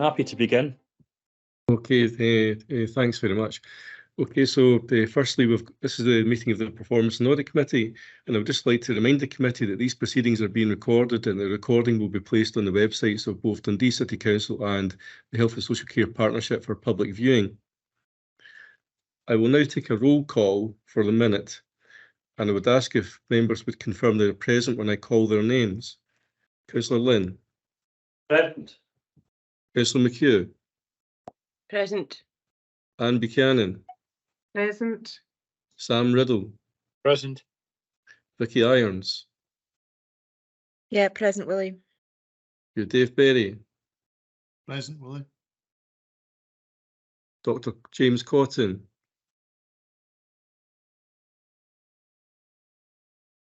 happy to begin. Okay, thanks very much. Okay, so firstly, this is the meeting of the Performance and Audit Committee, and I would just like to remind the committee that these proceedings are being recorded, and the recording will be placed on the websites of both Dundee City Council and the Health and Social Care Partnership for public viewing. I will now take a roll call for the minute, and I would ask if members would confirm they are present when I call their names. Councillor Lynn. Present. Councillor McHugh. Present. Anne Buchanan. Present. Sam Riddle. Present. Vicky Irons. Yeah, present, Willie. Dave Berry. Present, Willie. Dr. James Cotton.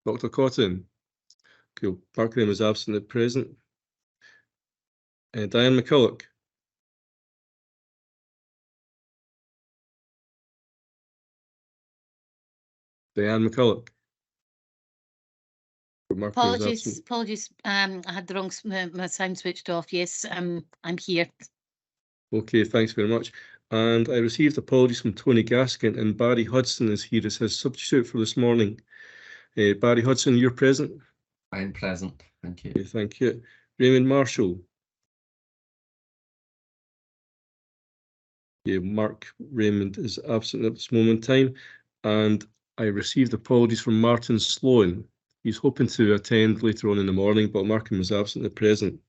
Dr. Cotton. Cool. Mark Graham is absent at present. Diane McCulloch. Diane McCulloch. Apologies. I had the wrong my sound switched off. Yes, I'm here. Okay, thanks very much. And I received apologies from Tony Gaskin, and Barry Hudson is here as his substitute for this morning. Barry Hudson, you're present? I'm present, thank you. Okay, thank you. Raymond Marshall. Yeah, Mark Raymond is absent at this moment in time. And I received apologies from Martin Sloan. He's hoping to attend later on in the morning, but Martin was absent at present.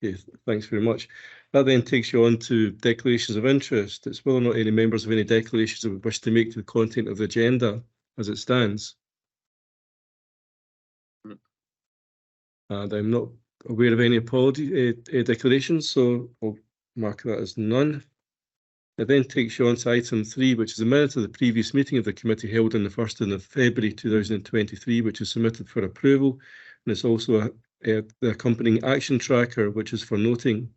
Okay, thanks very much. That then takes you on to declarations of interest. It's whether or not any members have any declarations they would wish to make to the content of the agenda as it stands. And I'm not aware of any declarations, so I'll mark that as none. It then takes you on to item 3, which is a minute of the previous meeting of the committee held on the 1st of February 2023, which is submitted for approval. And it's also the accompanying action tracker, which is for noting.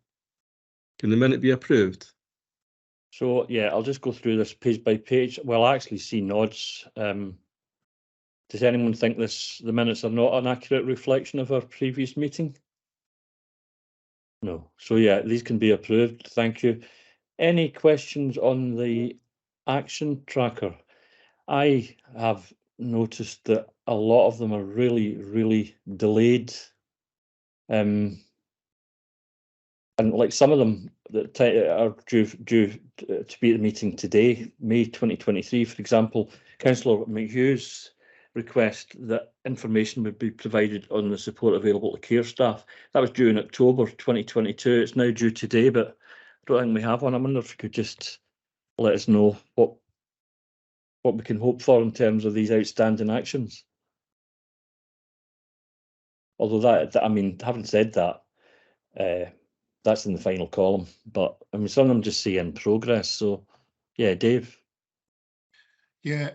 Can the minute be approved? So, yeah, I'll just go through this page by page. Well, I actually see nods. Does anyone think the minutes are not an accurate reflection of our previous meeting? No. So, yeah, these can be approved. Thank you. Any questions on the action tracker? I have noticed that a lot of them are really delayed. And like some of them that are due to be at the meeting today, May 2023, for example, Councillor McHugh's request that information would be provided on the support available to care staff. That was due in October 2022. It's now due today, but I don't think we have one. I wonder if you could just let us know what we can hope for in terms of these outstanding actions. Although that I mean, having said that, that's in the final column. But I mean, some of them just say in progress. So, yeah, Dave. Yeah,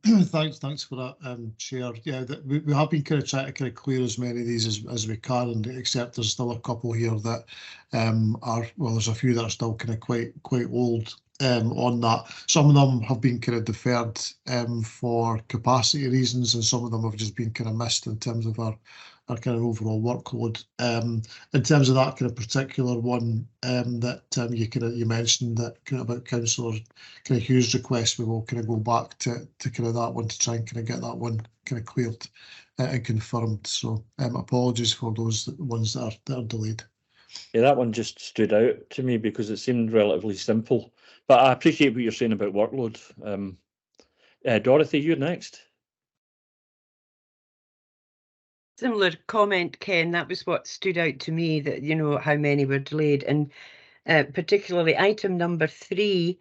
thanks for that, Chair. Yeah, we have been kind of trying to kind of clear as many of these as we can, and except there's still a couple here that there's a few that are still kind of quite old on that. Some of them have been kind of deferred for capacity reasons, and some of them have just been kind of missed in terms of our kind of overall workload. In terms of that kind of particular one that you mentioned, that kind of about Councillor kind of Hughes' request, we will kind of go back to kind of that one to try and kind of get that one kind of cleared and confirmed. So apologies for those ones that are delayed. Yeah, that one just stood out to me because it seemed relatively simple. But I appreciate what you're saying about workload. Dorothy, you're next. Similar comment, Ken. That was what stood out to me, that, you know, how many were delayed. And particularly item number 3,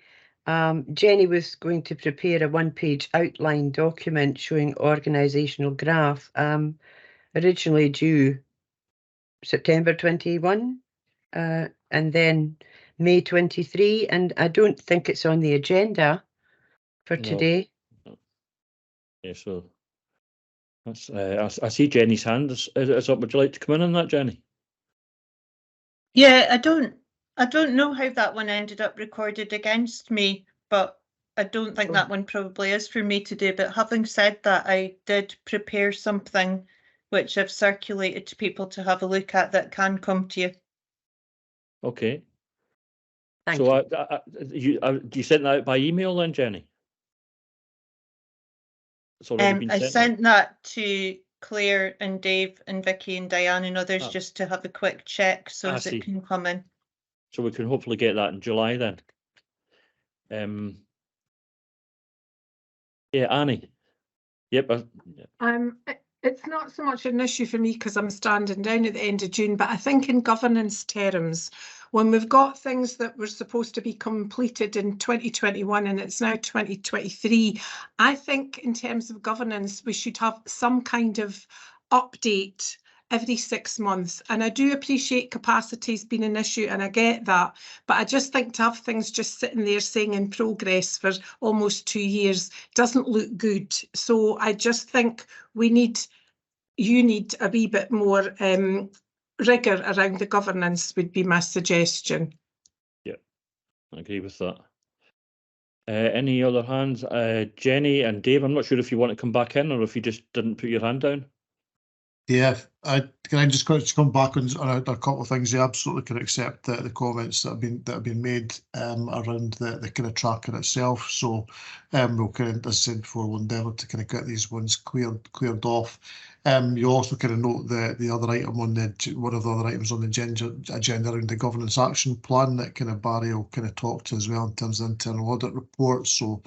Jenny was going to prepare a 1-page outline document showing organisational graph, originally due September 21 and then May 23. And I don't think it's on the agenda for today. Yeah, so that's, I see Jenny's hand. Would you like to come in on that, Jenny? Yeah, I don't know how that one ended up recorded against me, but I don't think that one probably is for me to do. But having said that, I did prepare something which I've circulated to people to have a look at that can come to you. Okay, Thank So you. do you send that out by email then, Jenny? It's already been I sent. sent that to Claire and Dave and Vicky and Diane and others Ah. just to have a quick check so I as see. it can come in. So we can hopefully get that in July then. Yeah, Annie. Yep. It's not so much an issue for me because I'm standing down at the end of June, but I think in governance terms, when we've got things that were supposed to be completed in 2021 and it's now 2023, I think in terms of governance, we should have some kind of update every 6 months. And I do appreciate capacity's been an issue and I get that, but I just think to have things just sitting there saying in progress for almost 2 years doesn't look good. So I just think you need a wee bit more rigour around the governance would be my suggestion. Yeah, I agree with that. Any other hands? Jenny and Dave, I'm not sure if you want to come back in or if you just didn't put your hand down. Yeah, can I just come back on a couple of things? I absolutely can accept the comments that have been made around the kind of tracker itself. So we'll kind of, as I said before, we'll endeavour to kind of get these ones cleared off. You also kind of note the other item on one of the other items on the agenda around the governance action plan that kind of Barry will kind of talk to as well in terms of the internal audit report. So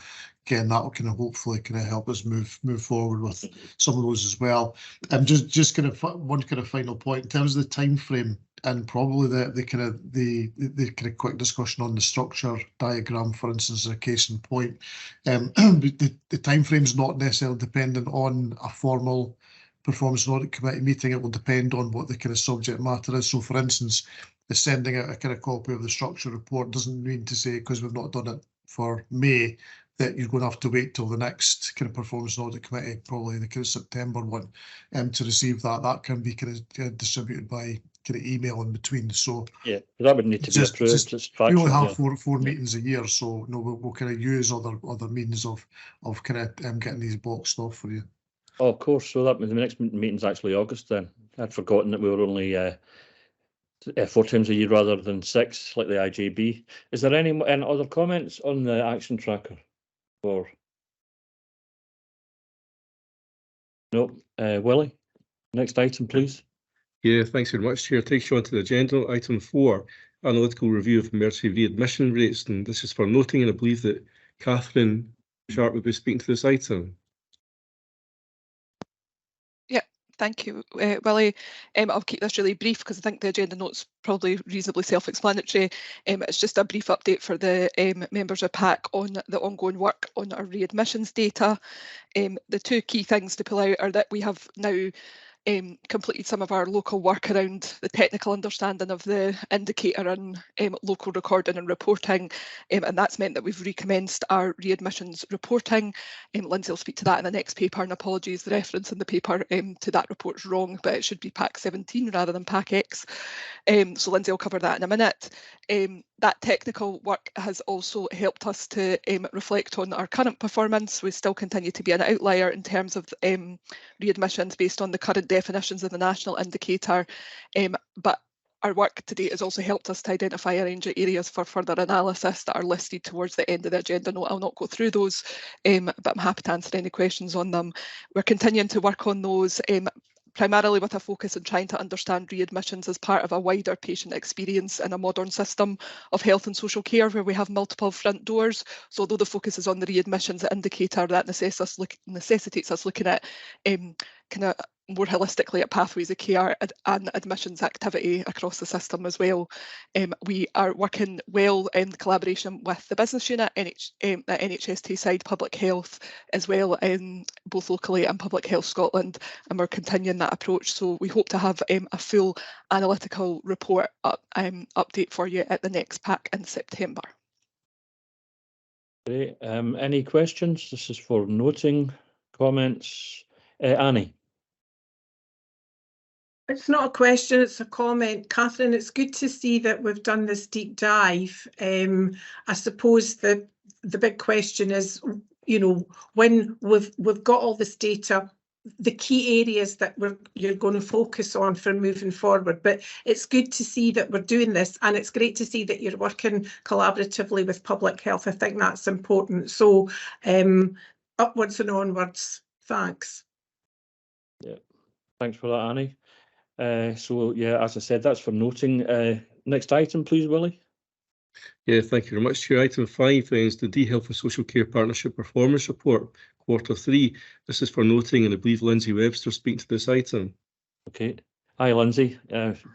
again, that will kind of hopefully kind of help us move forward with some of those as well. Just kind of one kind of final point in terms of the time frame and probably the kind of quick discussion on the structure diagram, for instance, as a case in point. The time frame is not necessarily dependent on a formal Performance and Audit Committee meeting. It will depend on what the kind of subject matter is. So, for instance, sending out a kind of copy of the structure report doesn't mean to say, because we've not done it for May, that you're going to have to wait till the next kind of Performance and Audit Committee, probably the kind of September one, to receive that. That can be kind of distributed by kind of email in between. So yeah, that would need to be approved. We only have four meetings a year, so no, we'll kind of use other means of kind of getting these boxed off for you. Oh, of course. So that the next meeting's actually August then. I'd forgotten that we were only 4 times a year rather than 6, like the IJB. Is there any other comments on the action tracker? Or no, Willie, next item, please. Yeah, thanks very much, Chair. Takes you on to the agenda. Item 4, analytical review of emergency readmission rates. And this is for noting, and I believe that Catherine Sharp will be speaking to this item. Thank you, Willie. I'll keep this really brief because I think the agenda note's probably reasonably self-explanatory. It's just a brief update for the members of PAC on the ongoing work on our readmissions data. The 2 key things to pull out are that we have now completed some of our local work around the technical understanding of the indicator and local recording and reporting, and that's meant that we've recommenced our readmissions reporting. Lindsay will speak to that in the next paper, and apologies, the reference in the paper to that report is wrong, but it should be PAC 17 rather than PAC X. So Lindsay will cover that in a minute. That technical work has also helped us to reflect on our current performance. We still continue to be an outlier in terms of readmissions based on the current definitions of the national indicator, but our work to date has also helped us to identify a range of areas for further analysis that are listed towards the end of the agenda note. I'll not go through those, but I'm happy to answer any questions on them. We're continuing to work on those, primarily with a focus on trying to understand readmissions as part of a wider patient experience in a modern system of health and social care where we have multiple front doors. So although the focus is on the readmissions indicator, that necessitates us looking at kind of more holistically at pathways of care and admissions activity across the system as well. We are working well in collaboration with the business unit at NH&S Tayside Public Health as well, both locally and Public Health Scotland, and we're continuing that approach. So we hope to have a full analytical report update for you at the next PAC in September. Great. Any questions? This is for noting, comments. Annie. It's not a question, it's a comment. Catherine, it's good to see that we've done this deep dive. I suppose the big question is, you know, when we've got all this data, the key areas that you're going to focus on for moving forward. But it's good to see that we're doing this, and it's great to see that you're working collaboratively with public health. I think that's important. So upwards and onwards. Thanks. Yeah, thanks for that, Annie. So yeah, as I said, that's for noting. Next item, please, Willie. Yeah, thank you very much, Chair. Item 5 then is the D-Health and Social Care Partnership Performance Report, Q3. This is for noting, and I believe Lindsay Webster speaking to this item. Okay. Hi, Lindsay.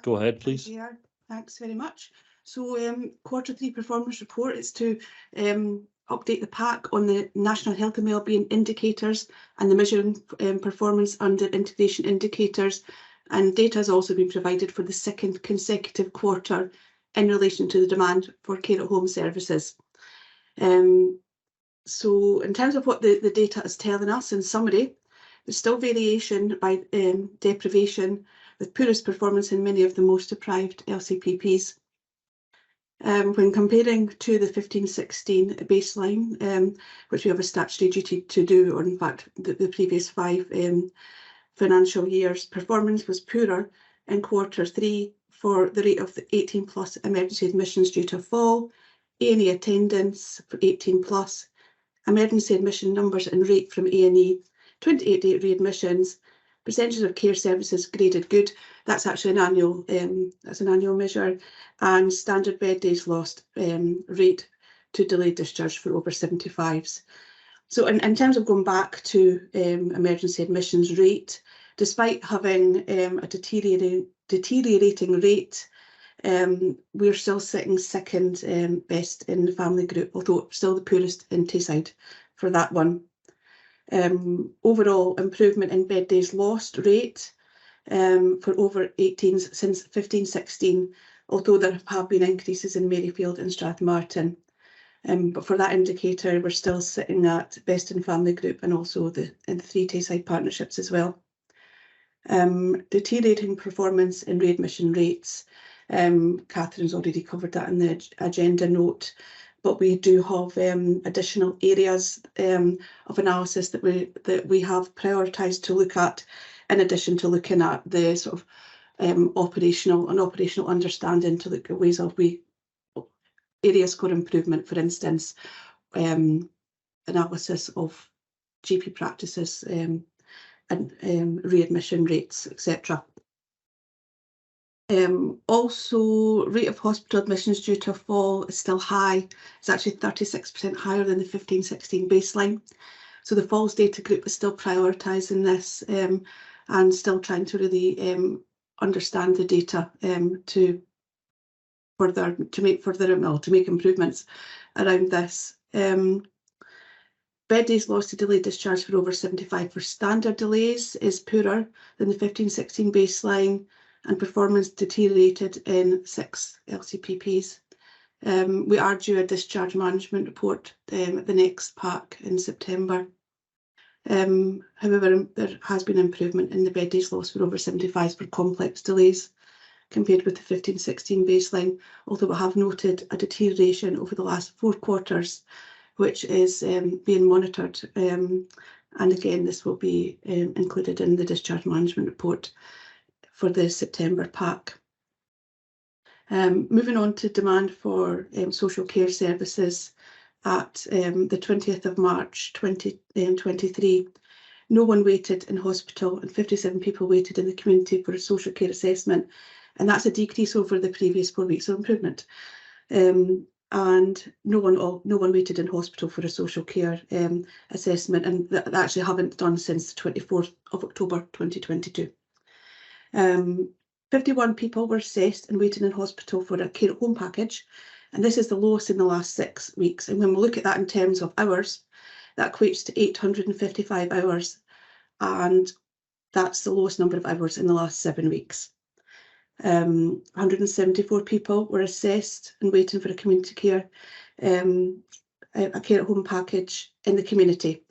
Go ahead, please. Yeah, thanks very much. So Q3 performance report is to update the PAC on the National Health and Wellbeing Indicators and the measuring performance under integration indicators. And data has also been provided for the second consecutive quarter in relation to the demand for care at home services. So in terms of what the data is telling us, in summary, there's still variation by deprivation, with poorest performance in many of the most deprived LCPPs. When comparing to the 15-16 baseline, which we have a statutory duty to do, or in fact the previous 5 financial years, performance was poorer in Q3 for the rate of the 18+ emergency admissions due to a fall, A&E attendance for 18+, emergency admission numbers and rate from A&E, 28-day readmissions, percentage of care services graded good. That's actually an annual measure, and standard bed days lost rate to delayed discharge for over 75s. So in terms of going back to emergency admissions rate, despite having a deteriorating rate, we're still sitting second best in the family group, although still the poorest in Tayside for that one. Overall improvement in bed days lost rate for over 18s since 15-16, although there have been increases in Maryfield and Strathmartin. But for that indicator, we're still sitting at best in family group and also in the 3 Tayside partnerships as well. Deteriorating performance in readmission rates. Catherine's already covered that in the agenda note, but we do have additional areas of analysis that we have prioritised to look at, in addition to looking at the sort of operational understanding, to look at ways of areas for improvement. For instance, analysis of GP practices and readmission rates, etc. Also, rate of hospital admissions due to a fall is still high. It's actually 36% higher than the 15-16 baseline. So the falls data group is still prioritising this and still trying to really understand the data to make improvements around this. Bed days lost to delayed discharge for over 75 for standard delays is poorer than the 15-16 baseline, and performance deteriorated in 6 LCPPs. We are due a discharge management report at the next PAC in September. However, there has been improvement in the bed days lost for over 75s for complex delays compared with the 15-16 baseline, although we have noted a deterioration over the last 4 quarters, which is being monitored. And again, this will be included in the discharge management report for the September PAC. Moving on to demand for social care services at the 20th of March 2023. No one waited in hospital and 57 people waited in the community for a social care assessment, and that's a decrease over the previous 4 weeks of improvement. And no one waited in hospital for a social care assessment, and that actually haven't done since the 24th of October 2022. 51 people were assessed and waiting in hospital for a care at home package, and this is the lowest in the last 6 weeks. And when we look at that in terms of hours, that equates to 855 hours, and that's the lowest number of hours in the last 7 weeks. 174 people were assessed and waiting for a community care, a care at home package in the community.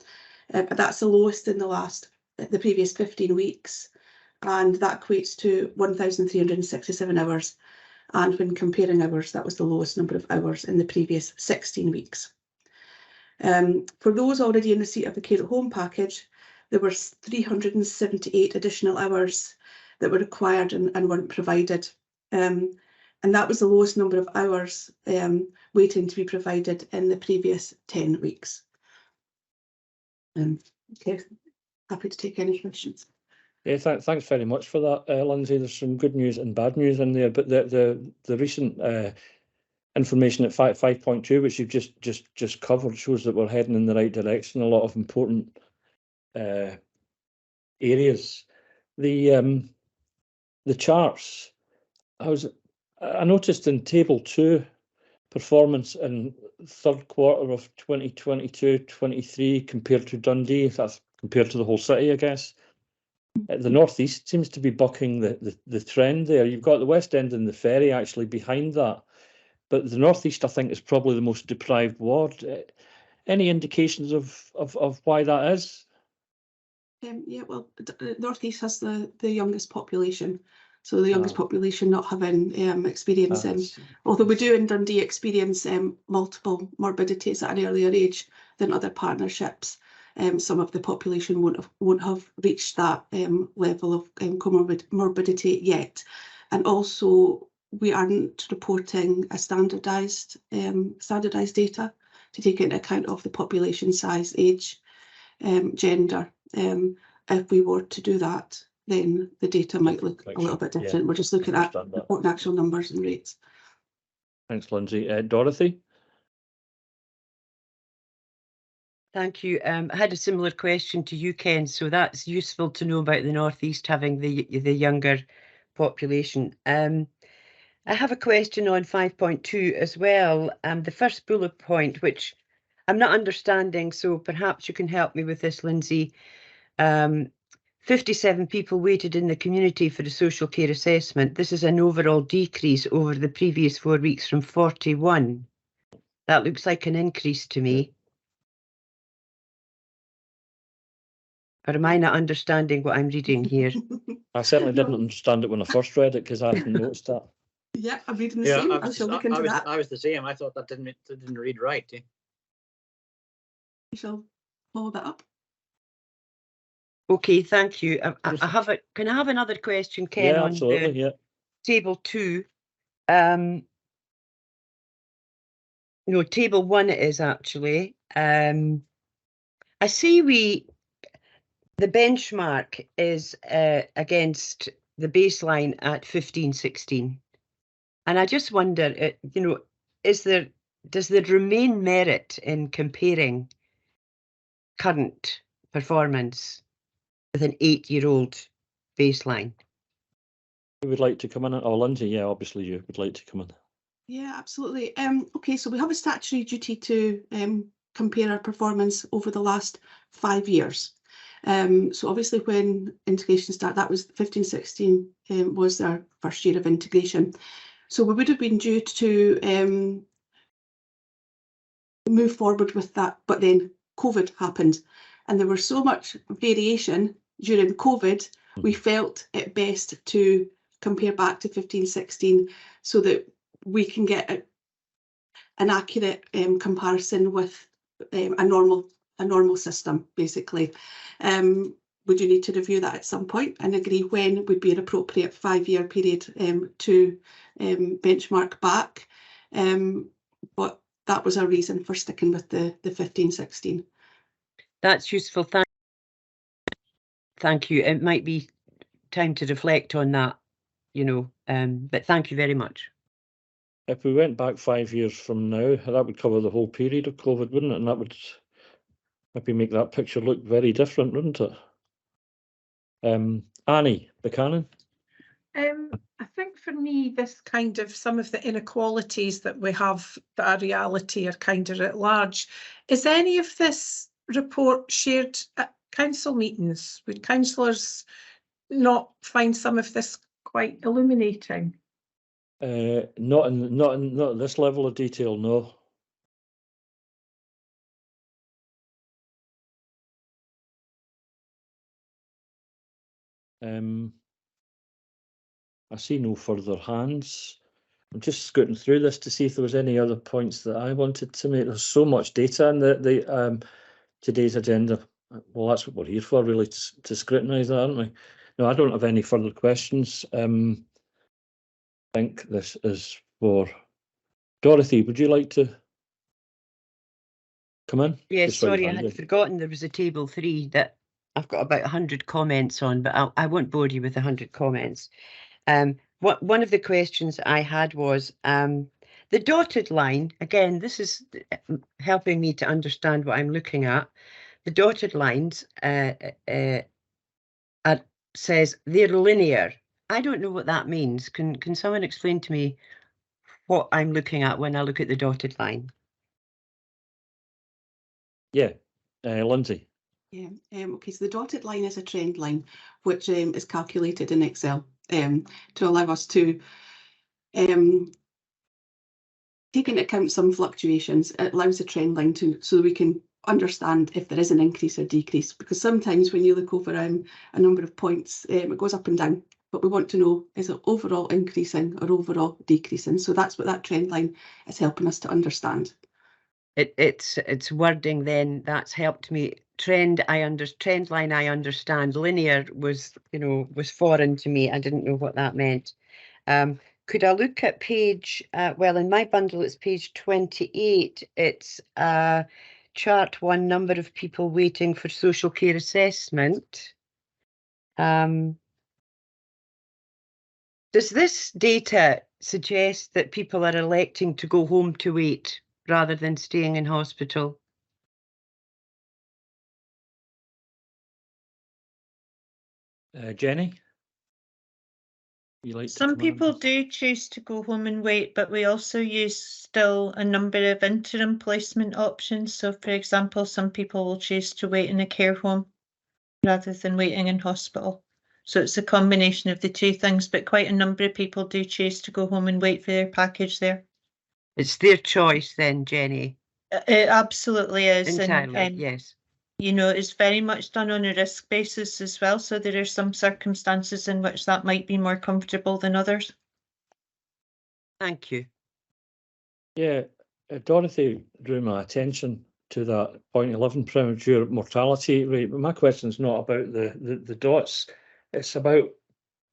That's the lowest in the previous 15 weeks, and that equates to 1,367 hours. And when comparing hours, that was the lowest number of hours in the previous 16 weeks. For those already in receipt of the care at home package, there were 378 additional hours that were required and weren't provided. And that was the lowest number of hours waiting to be provided in the previous 10 weeks. Okay, happy to take any questions. Yeah, thanks very much for that, Lindsay. There's some good news and bad news in there, but the recent information at 5.2, which you've just covered, shows that we're heading in the right direction. A lot of important areas. The charts. I noticed in table 2, performance in third quarter of 2022-23 compared to Dundee. That's compared to the whole city, I guess. The northeast seems to be bucking the trend there. You've got the West End and the Ferry actually behind that, but the northeast, I think, is probably the most deprived ward. Any indications of why that is? Yeah, well, Northeast has the youngest population, so the youngest population not having experience although we do in Dundee experience multiple morbidities at an earlier age than other partnerships. Some of the population won't have reached that level of comorbidity yet, and also we aren't reporting a standardised data to take into account of the population size, age, gender. If we were to do that, then the data might look a little bit different. We're just looking at reporting actual numbers and rates. Thanks, Lindsay. Dorothy? Thank you. I had a similar question to you, Ken, so that's useful to know about the northeast having the younger population. I have a question on 5.2 as well. The first bullet point, which I'm not understanding, so perhaps you can help me with this, Lindsay. 57 people waited in the community for the social care assessment. This is an overall decrease over the previous 4 weeks from 41. That looks like an increase to me. Or am I not understanding what I'm reading here? I certainly didn't understand it when I first read it because I hadn't noticed that. Yeah, I'm reading the same. I shall look into that. I was the same. I thought that didn't read right. Eh? We shall follow that up. Okay, thank you. I have a. Can I have another question, Ken? Yeah, absolutely. Yeah. Table 2. No, table 1 it is actually. I see the benchmark is against the baseline at 15-16, and I just wonder, does there remain merit in comparing current performance with an 8-year-old baseline? Who would like to come in? Oh, Lindsay, yeah, obviously you would like to come in. Yeah, absolutely. Okay, so we have a statutory duty to compare our performance over the last 5 years. So obviously when integration started, that was 15-16 was our first year of integration. So we would have been due to move forward with that, but then COVID happened and there was so much variation during COVID, we felt it best to compare back to 15-16 so that we can get an accurate comparison with a normal system, basically. We do need to review that at some point and agree when would be an appropriate 5-year period to benchmark back. But that was our reason for sticking with the 15-16. That's useful. Thank you. It might be time to reflect on that, but thank you very much. If we went back 5 years from now, that would cover the whole period of COVID, wouldn't it? And that would maybe make that picture look very different, wouldn't it? Annie Buchanan. I think for me, this kind of some of the inequalities that we have that are reality are kind of at large. Is any of this report shared at council meetings? Would councillors not find some of this quite illuminating? Not at this level of detail, no. I see no further hands. I'm just scooting through this to see if there was any other points that I wanted to make. There's so much data in the today's agenda. Well, that's what we're here for, really, to scrutinise that, aren't we? No, I don't have any further questions. I think this is for Dorothy. Would you like to come in? Yes, Just raise sorry, your I hand, had yeah. forgotten there was a table 3 that I've got about 100 comments on, but I won't bore you with 100 comments. One of the questions I had was the dotted line. Again, this is helping me to understand what I'm looking at. The dotted lines says they're linear. I don't know what that means. Can someone explain to me what I'm looking at when I look at the dotted line? Yeah, Lindsay. Yeah, okay, so the dotted line is a trend line, which is calculated in Excel to allow us to take into account some fluctuations. It allows the trend line so we can understand if there is an increase or decrease, because sometimes when you look over a number of points, it goes up and down, but we want to know, is it overall increasing or overall decreasing? So that's what that trend line is helping us to understand. It's wording then that's helped me. Trend line I understand. Linear was foreign to me. I didn't know what that meant. Could I look at page, well, in my bundle, it's page 28. It's chart 1, number of people waiting for social care assessment. Does this data suggest that people are electing to go home to wait rather than staying in hospital? Jenny? Some people do choose to go home and wait, but we also use still a number of interim placement options. So, for example, some people will choose to wait in a care home rather than waiting in hospital. So it's a combination of the two things, but quite a number of people do choose to go home and wait for their package there. It's their choice then, Jenny. It absolutely is. Entirely, and yes. You know, it's very much done on a risk basis as well. So there are some circumstances in which that might be more comfortable than others. Thank you. Yeah, Dorothy drew my attention to that 0.11 premature mortality rate. But my question is not about the dots. It's about,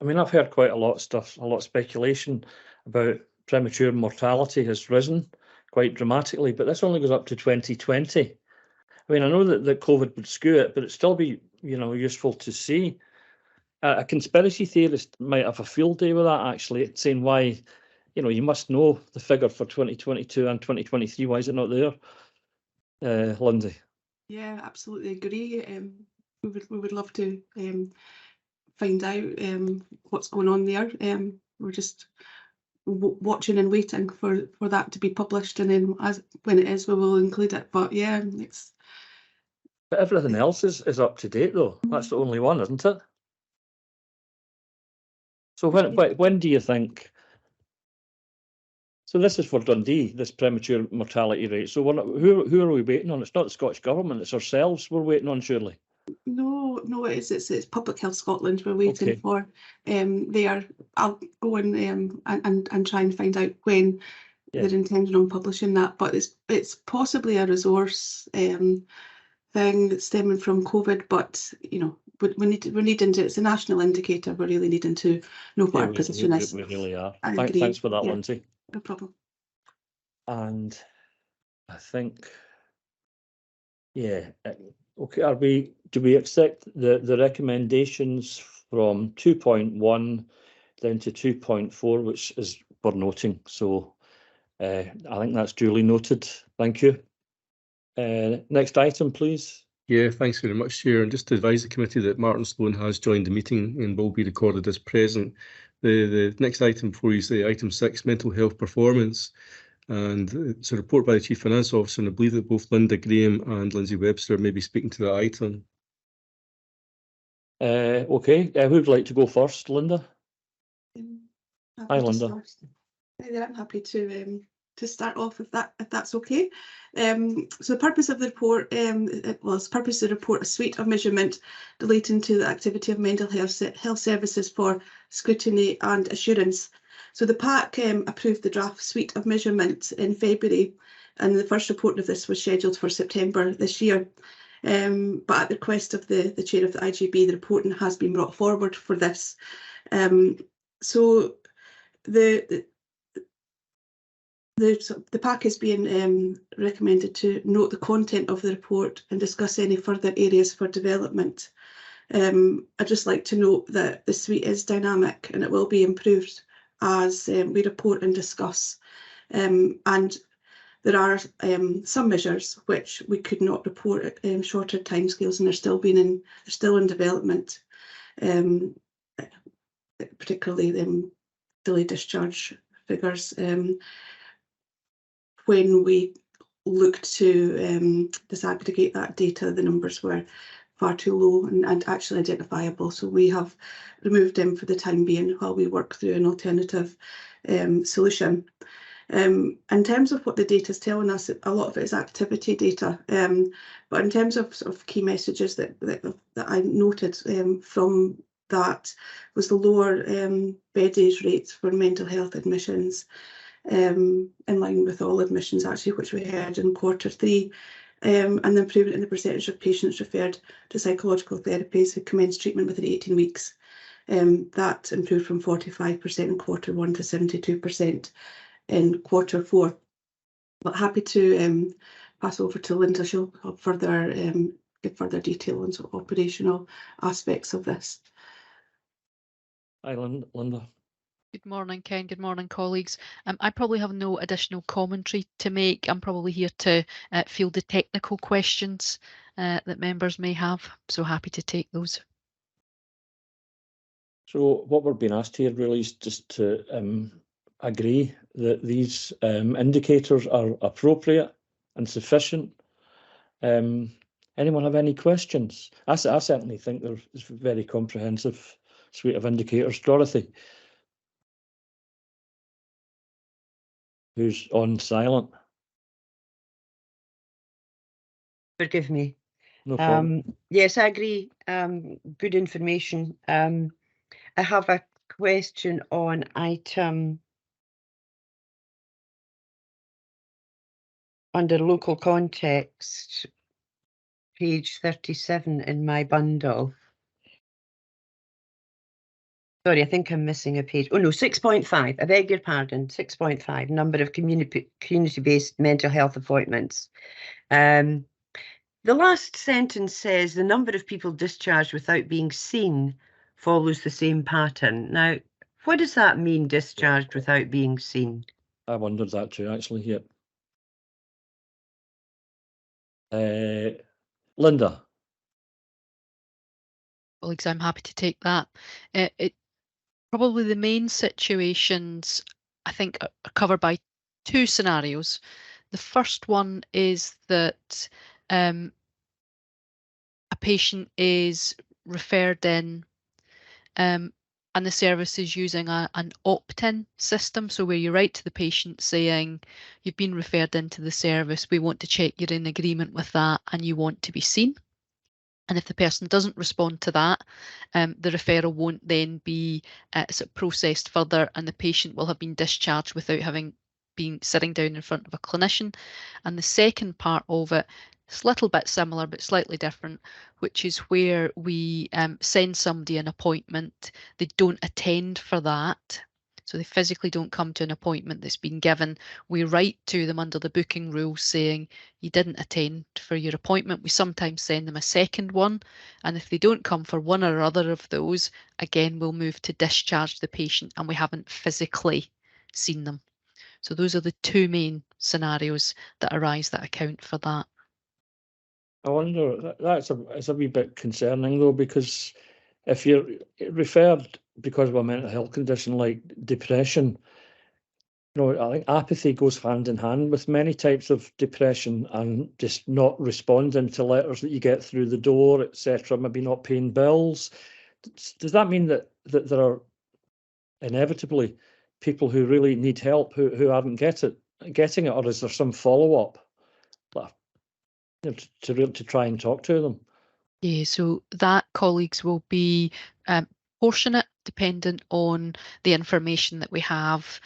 I mean, I've heard quite a lot of stuff, a lot of speculation about premature mortality has risen quite dramatically, but this only goes up to 2020. I mean, I know that COVID would skew it, but it'd still be, useful to see. A conspiracy theorist might have a field day with that, actually, saying why, you must know the figure for 2022 and 2023. Why is it not there? Lindsay? Yeah, absolutely agree. We would love to find out what's going on there. We're just watching and waiting for that to be published, and then when it is, we will include it. But yeah, But everything else is up to date, though. That's the only one, isn't it? So when do you think? So this is for Dundee, this premature mortality rate. So who are we waiting on? It's not the Scottish Government, it's ourselves we're waiting on, surely. No, it's Public Health Scotland we're waiting for. I'll go and try and find out when they're intending on publishing that, but it's possibly a resource thing stemming from COVID, but we're needing to, it's a national indicator, we're really needing to know what our position is. We really are. Agree. Thanks for that, Lindsay. No problem. And I think, okay, do we accept the recommendations from 2.1 down to 2.4, which is we're noting? So I think that's duly noted. Thank you. Next item, please. Yeah, thanks very much, Chair. And just to advise the committee that Martin Sloan has joined the meeting and will be recorded as present. The next item before you is item 6, mental health performance. And it's a report by the Chief Finance Officer, and I believe that both Linda Graham and Lindsay Webster may be speaking to that item. Okay, who would like to go first? Linda? Hi, Linda. I'm happy to start off if that's okay. So the purpose of the report, a suite of measurement relating to the activity of mental health services for scrutiny and assurance. So the PAC approved the draft suite of measurement in February, and the first report of this was scheduled for September this year. But at the request of the chair of the IGB, the reporting has been brought forward for this. So the pack is being recommended to note the content of the report and discuss any further areas for development. I'd just like to note that the suite is dynamic and it will be improved as we report and discuss. And there are some measures which we could not report at shorter timescales, and they're still in development, particularly delayed discharge figures. When we looked to disaggregate that data, the numbers were far too low and actually identifiable. So we have removed them for the time being while we work through an alternative solution. In terms of what the data is telling us, a lot of it is activity data. But in terms of sort of key messages that I noted from that was the lower bed age rates for mental health admissions, in line with all admissions actually, which we had in Q3, and the improvement in the percentage of patients referred to psychological therapies who commenced treatment within 18 weeks. That improved from 45% in Q1 to 72% in Q4. But happy to pass over to Linda. She'll further give further detail on sort of operational aspects of this. Hi, Linda. Good morning, Ken. Good morning, colleagues. I probably have no additional commentary to make. I'm probably here to field the technical questions that members may have, so happy to take those. So what we're being asked here really is just to agree that these indicators are appropriate and sufficient. Anyone have any questions? I certainly think there's a very comprehensive suite of indicators. Dorothy, who's on silent? Forgive me. No problem. Yes, I agree. Good information. I have a question on item under local context, page 37 in my bundle. Sorry, I think I'm missing a page. Oh no, 6.5. I beg your pardon. 6.5. Number of community-based mental health appointments. The last sentence says the number of people discharged without being seen follows the same pattern. Now, what does that mean, discharged without being seen? I wondered that too, actually. Yep. Linda. Colleagues, I'm happy to take that. Probably the main situations, I think, are covered by two scenarios. The first one is that a patient is referred in and the service is using an opt-in system, so where you write to the patient saying, you've been referred into the service, we want to check you're in agreement with that and you want to be seen. And if the person doesn't respond to that, the referral won't then be sort of processed further, and the patient will have been discharged without having been sitting down in front of a clinician. And the second part of it is a little bit similar but slightly different, which is where we send somebody an appointment, they don't attend for that. So they physically don't come to an appointment that's been given. We write to them under the booking rules saying you didn't attend for your appointment. We sometimes send them a second one. And if they don't come for one or other of those, again, we'll move to discharge the patient and we haven't physically seen them. So those are the two main scenarios that arise that account for that. I wonder, it's a wee bit concerning though, because if you're referred because of a mental health condition like depression, I think apathy goes hand in hand with many types of depression, and just not responding to letters that you get through the door, etc., maybe not paying bills. Does that mean that there are inevitably people who really need help who aren't getting it, or is there some follow-up to try and talk to them? Yeah, so that, colleagues, will be proportionate dependent on the information that we have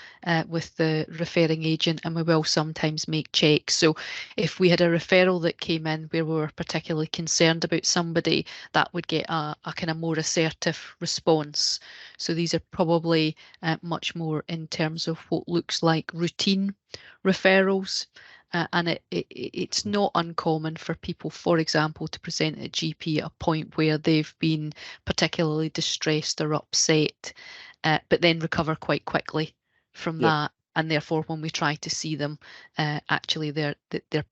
with the referring agent, and we will sometimes make checks. So if we had a referral that came in where we were particularly concerned about somebody, that would get a kind of more assertive response. So these are probably much more in terms of what looks like routine referrals. And it's not uncommon for people, for example, to present at GP at a point where they've been particularly distressed or upset, but then recover quite quickly from that. And therefore, when we try to see them, actually they're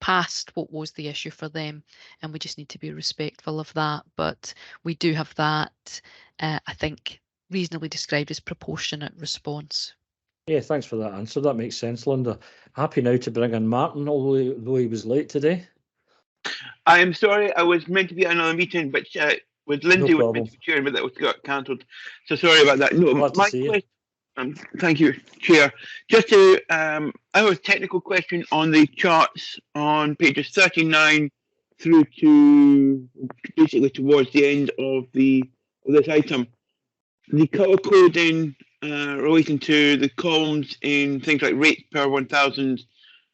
past what was the issue for them, and we just need to be respectful of that. But we do have that, I think, reasonably described as proportionate response. Yeah, thanks for that answer. That makes sense, Linda. Happy now to bring in Martin, although he was late today. I am sorry, I was meant to be at another meeting, but with Lindsay was meant to be chairing, but that got cancelled. So sorry about that. No, my question. Thank you, Chair. Just to, I have a technical question on the charts on pages 39 through to basically towards the end of this item. The colour coding relating to the columns in things like rates per 1,000,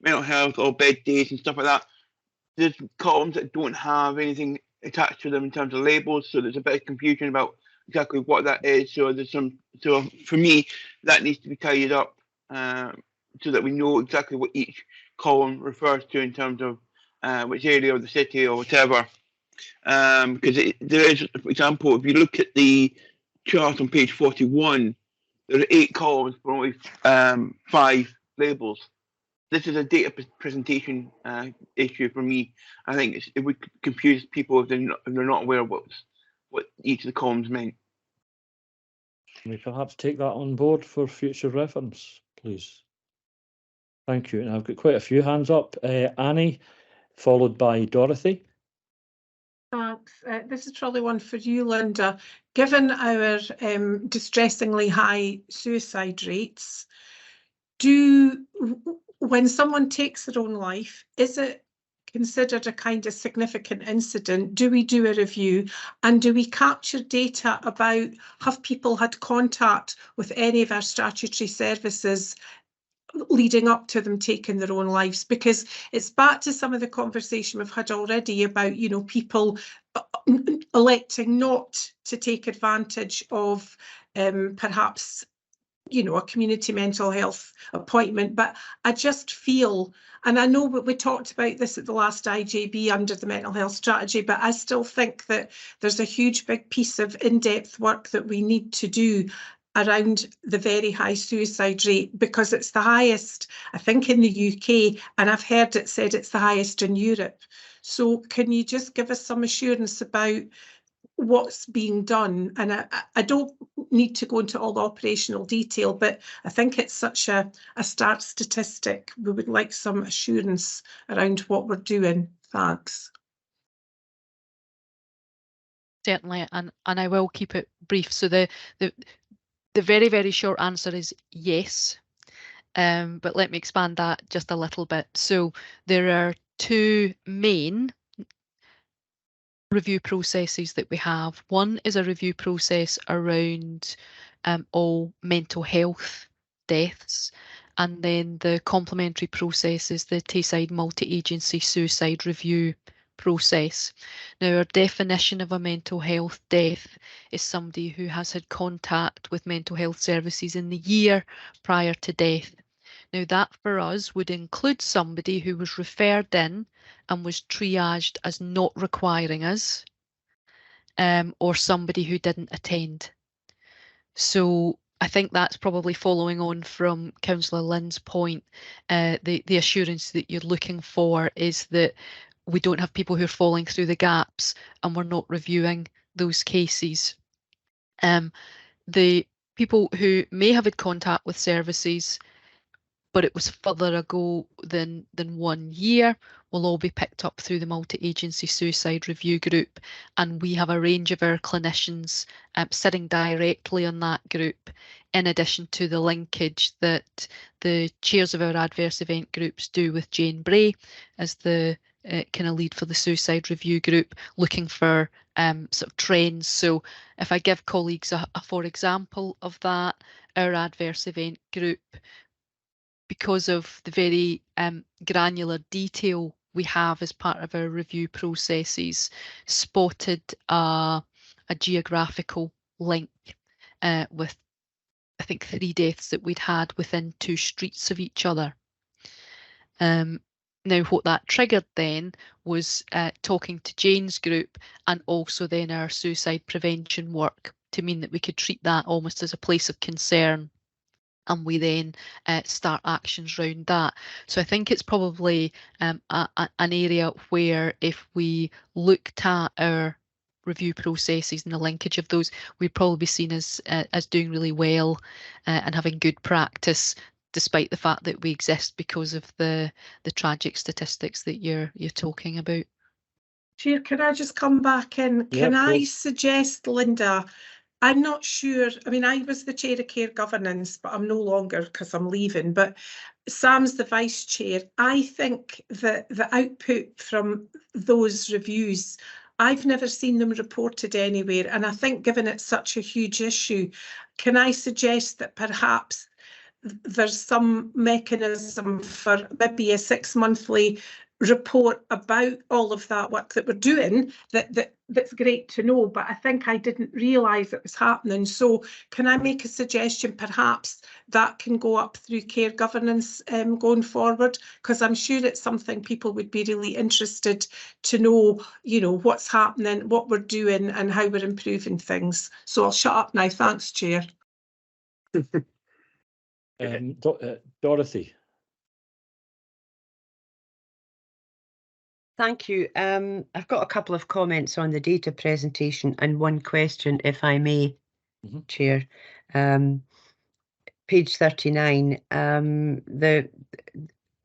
mental health, or bed days and stuff like that. There's columns that don't have anything attached to them in terms of labels, so there's a bit of confusion about exactly what that is. So there's so for me, that needs to be tidied up so that we know exactly what each column refers to in terms of which area of the city or whatever. Because there is, for example, if you look at the chart on page 41, there are 8 columns for only 5 labels. This is a data presentation issue for me. I think it would confuse people if they're not aware of what each of the columns meant. Can we perhaps take that on board for future reference, please? Thank you. And I've got quite a few hands up. Annie, followed by Dorothy. Thanks. This is probably one for you, Linda. Given our distressingly high suicide rates, when someone takes their own life, is it considered a kind of significant incident? Do we do a review, and do we capture data about have people had contact with any of our statutory services leading up to them taking their own lives? Because it's back to some of the conversation we've had already about, you know, people electing not to take advantage of perhaps, you know, a community mental health appointment. But I just feel, and I know we talked about this at the last IJB under the mental health strategy, but I still think that there's a huge big piece of in-depth work that we need to do around the very high suicide rate, because it's the highest, I think, in the UK, and I've heard it said it's the highest in Europe. So can you just give us some assurance about what's being done? And I don't need to go into all the operational detail, but I think it's such a stark statistic. We would like some assurance around what we're doing. Thanks. Certainly, and I will keep it brief. So the very, very short answer is yes, but let me expand that just a little bit. So there are 2 main review processes that we have. One is a review process around all mental health deaths, and then the complementary process is the Tayside multi-agency suicide review process. Now, our definition of a mental health death is somebody who has had contact with mental health services in the year prior to death. Now, that for us would include somebody who was referred in and was triaged as not requiring us, or somebody who didn't attend. So I think that's probably following on from Councillor Lynn's point. The assurance that you're looking for is that we don't have people who are falling through the gaps, and we're not reviewing those cases. The people who may have had contact with services, but it was further ago than 1 year, will all be picked up through the multi-agency suicide review group. And we have a range of our clinicians sitting directly on that group, in addition to the linkage that the chairs of our adverse event groups do with Jane Bray as the kind of lead for the suicide review group, looking for sort of trends. So if I give colleagues a for example of that, our adverse event group, because of the very granular detail we have as part of our review processes, spotted a geographical link with, I think, 3 deaths that we'd had within 2 streets of each other. Now, what that triggered then was talking to Jane's group and also then our suicide prevention work to mean that we could treat that almost as a place of concern, and we then start actions around that. So I think it's probably an area where if we looked at our review processes and the linkage of those, we'd probably be seen as doing really well and having good practice, despite the fact that we exist because of the tragic statistics that you're talking about. Chair, can I just come back in? Can I suggest, Linda, I'm not sure, I mean, I was the chair of care governance, but I'm no longer because I'm leaving, but Sam's the vice chair. I think that the output from those reviews, I've never seen them reported anywhere. And I think given it's such a huge issue, can I suggest that perhaps there's some mechanism for maybe a 6-monthly report about all of that work that we're doing, that's great to know, but I think I didn't realise it was happening. So can I make a suggestion? Perhaps that can go up through care governance going forward, because I'm sure it's something people would be really interested to know, you know, what's happening, what we're doing and how we're improving things. So I'll shut up now. Thanks, Chair. Dorothy. Thank you. I've got a couple of comments on the data presentation and one question, if I may, Chair. Page 39, the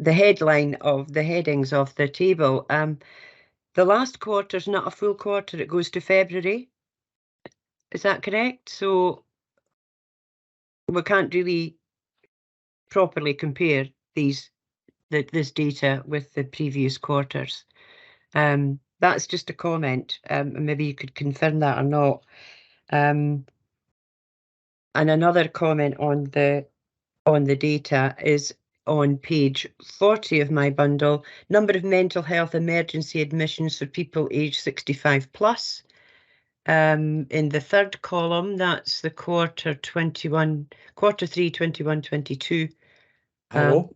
headline of the headings of the table. The last quarter's not a full quarter, it goes to February. Is that correct? So we can't really properly compare this data with the previous quarters. That's just a comment. Maybe you could confirm that or not. And another comment on the data is on page 40 of my bundle. Number of mental health emergency admissions for people aged 65 plus. In the third column, that's the quarter 3, 21-22. Hello.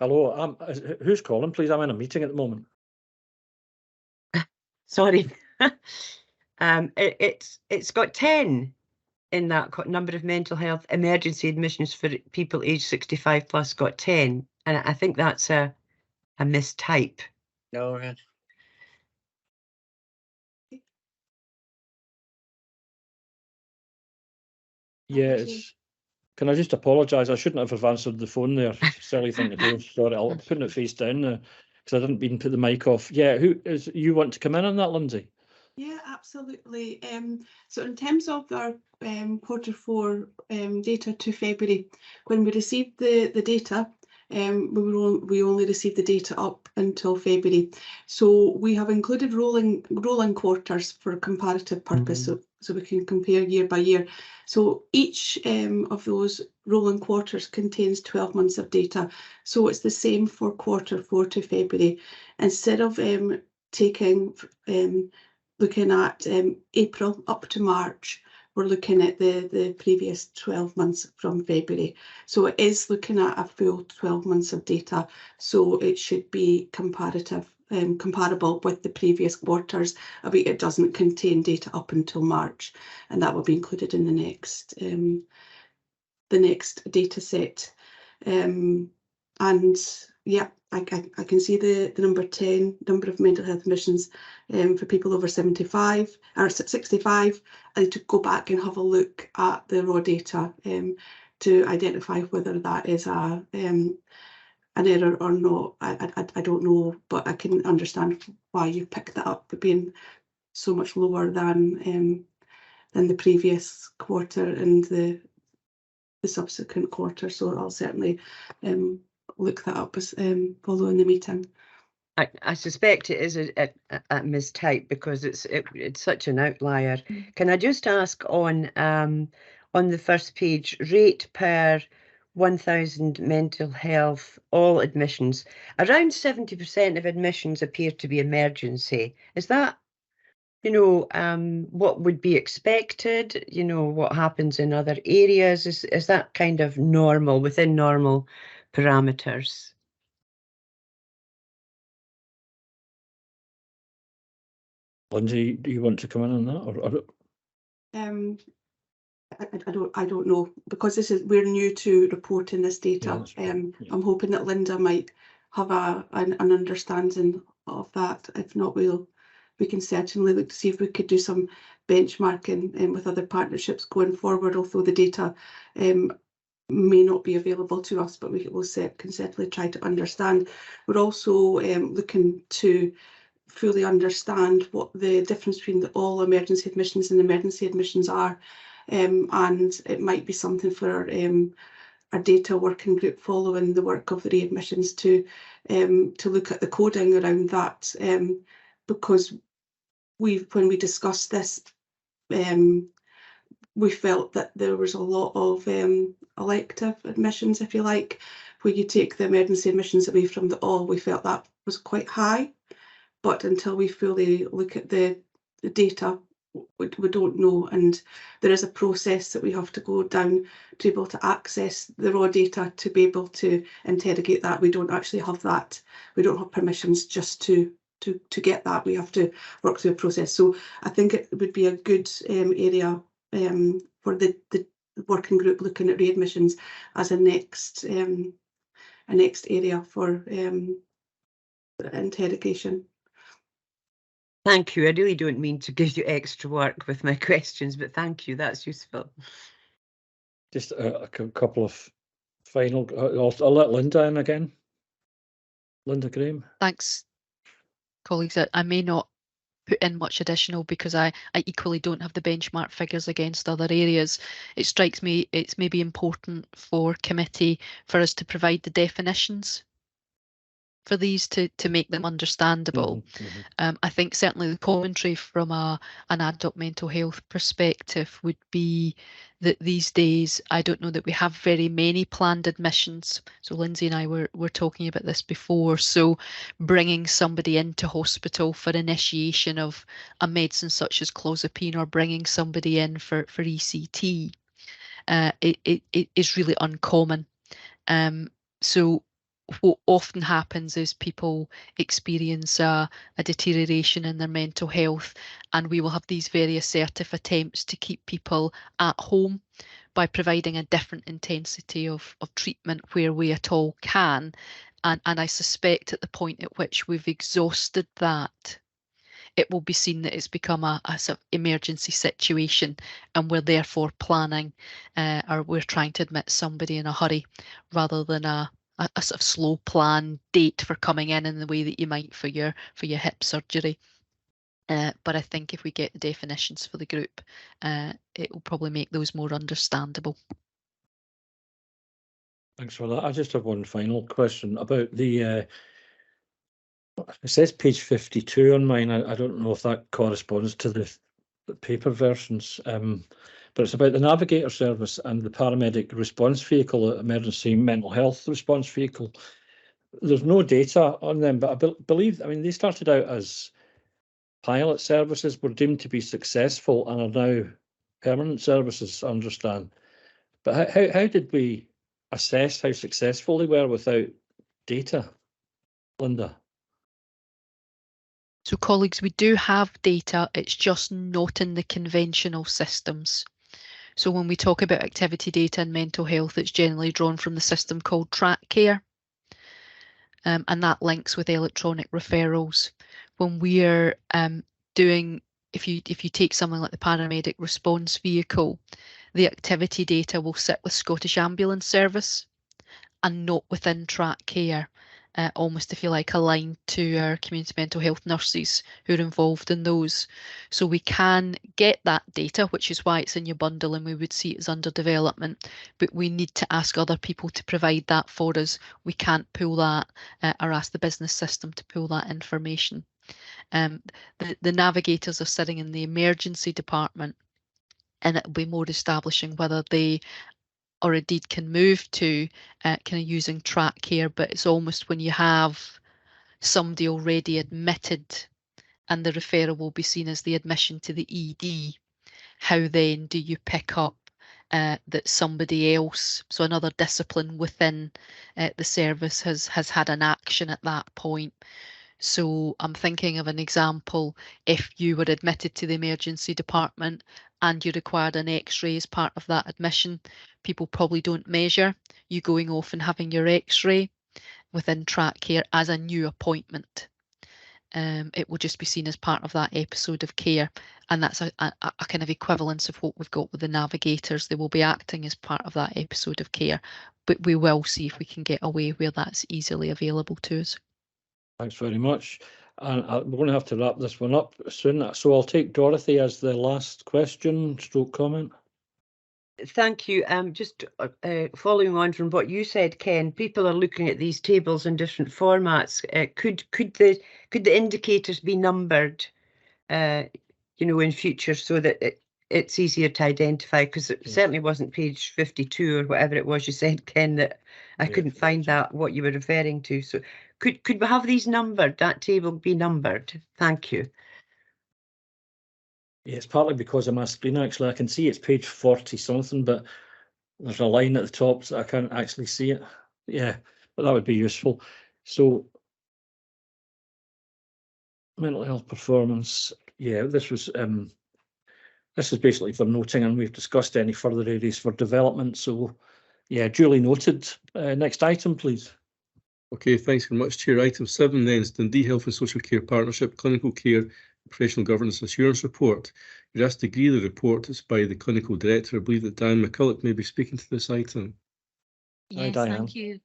Hello, who's calling, please? I'm in a meeting at the moment. Sorry. It's got 10 in that number of mental health emergency admissions for people aged 65 plus, got 10. And I think that's a mistype. No, right. Yeah, can I just apologise? I shouldn't have answered the phone there. Silly thing to do. Sorry, I'm putting it face down there because I didn't put the mic off. Yeah, you want to come in on that, Lindsay? Yeah, absolutely. So in terms of our Q4 data to February, when we received the data, we only received the data up until February. So we have included rolling quarters for comparative purpose, so we can compare year by year. So each of those rolling quarters contains 12 months of data. So it's the same for Q4 to February. Instead of looking at April up to March, we're looking at the previous 12 months from February. So it is looking at a full 12 months of data. So it should be comparable with the previous quarters, but it doesn't contain data up until March, and that will be included in the next data set. And yeah, I can see the number 10, number of mental health admissions for people over 75 or 65. I need to go back and have a look at the raw data to identify whether that is an error or not. I don't know, but I can understand why you picked that up, being so much lower than the previous quarter and the subsequent quarter. So I'll certainly look that up as following the meeting. I suspect it is a mistype because it's such an outlier. Can I just ask on the first page, rate per 1,000 mental health, all admissions, around 70% of admissions appear to be emergency. Is that, you know, what would be expected? You know, what happens in other areas? Is that kind of normal, within normal parameters? Lindsay, do you want to come in on that, or? I don't know, because we're new to reporting this data. I'm hoping that Linda might have an understanding of that. If not, we can certainly look to see if we could do some benchmarking with other partnerships going forward, although the data may not be available to us, but can certainly try to understand. We're also looking to fully understand what the difference between all emergency admissions and emergency admissions are, and it might be something for a data working group following the work of the readmissions to look at the coding around that, because when we discussed this, we felt that there was a lot of elective admissions, if you like, where you take the emergency admissions away from the all. We felt that was quite high, but until we fully look at the data, we don't know, and there is a process that we have to go down to be able to access the raw data to be able to interrogate that. We don't actually have that. We don't have permissions just to get that. We have to work through a process. So I think it would be a good area for the working group looking at readmissions as a next area for interrogation. Thank you. I really don't mean to give you extra work with my questions, but thank you. That's useful. Just a couple of final. I'll let Linda in again. Linda Graham. Thanks, colleagues. I may not put in much additional because I equally don't have the benchmark figures against other areas. It strikes me it's maybe important for committee for us to provide the definitions for these to make them understandable. I think certainly the commentary from an adult mental health perspective would be that these days, I don't know that we have very many planned admissions. So Lindsay and I were talking about this before. So bringing somebody into hospital for initiation of a medicine such as clozapine, or bringing somebody in for ECT, it is really uncommon. So what often happens is people experience a deterioration in their mental health, and we will have these very assertive attempts to keep people at home by providing a different intensity of treatment where we at all can. And I suspect at the point at which we've exhausted that, it will be seen that it's become a sort of emergency situation, and we're therefore planning or we're trying to admit somebody in a hurry rather than a sort of slow plan date for coming in the way that you might for your hip surgery. But I think if we get the definitions for the group, it will probably make those more understandable. Thanks for that. I just have one final question about the, it says page 52 on mine. I don't know if that corresponds to the paper versions, but it's about the navigator service and the paramedic response vehicle, emergency mental health response vehicle. There's no data on them, but I believe, I mean, they started out as pilot services, were deemed to be successful, and are now permanent services, I understand. But how did we assess how successful they were without data, Linda? So colleagues, we do have data, it's just not in the conventional systems. So when we talk about activity data and mental health, it's generally drawn from the system called TrackCare. And that links with electronic referrals. When we're doing, if you take something like the paramedic response vehicle, the activity data will sit with Scottish Ambulance Service and not within TrackCare. almost, if you like, aligned to our community mental health nurses who are involved in those. So we can get that data, which is why it's in your bundle and we would see it as under development, but we need to ask other people to provide that for us. We can't pull that or ask the business system to pull that information. The navigators are sitting in the emergency department, and it'll be more establishing whether they or indeed can move to kind of using track care, but it's almost when you have somebody already admitted and the referral will be seen as the admission to the ED, how then do you pick up that somebody else, so another discipline within the service has had an action at that point. So I'm thinking of an example, if you were admitted to the emergency department and you required an X-ray as part of that admission, people probably don't measure you going off and having your X-ray within track care as a new appointment. It will just be seen as part of that episode of care, and that's a kind of equivalence of what we've got with the navigators. They will be acting as part of that episode of care, but we will see if we can get away where that's easily available to us. Thanks very much. And we're going to have to wrap this one up soon. So I'll take Dorothy as the last question, stroke comment. Thank you. Just following on from what you said, Ken, people are looking at these tables in different formats. Could the indicators be numbered, in future, so that it's easier to identify? Because it certainly wasn't page 52 or whatever it was you said, Ken, that I couldn't find that what you were referring to. So could we have these numbered? That table be numbered? Thank you. Yeah, it's partly because of my screen, actually. I can see it's page 40 something, but there's a line at the top so I can't actually see it. Yeah, but that would be useful. So mental health performance. Yeah, this is basically for noting, and we've discussed any further areas for development. So yeah, duly noted. Next item, please. Okay, thanks very much, Chair. Item 7 then is Dundee Health and Social Care Partnership Clinical Care Professional Governance Assurance Report. You're asked to agree the report. It's by the Clinical Director. I believe that Diane McCulloch may be speaking to this item. Yes, thank you.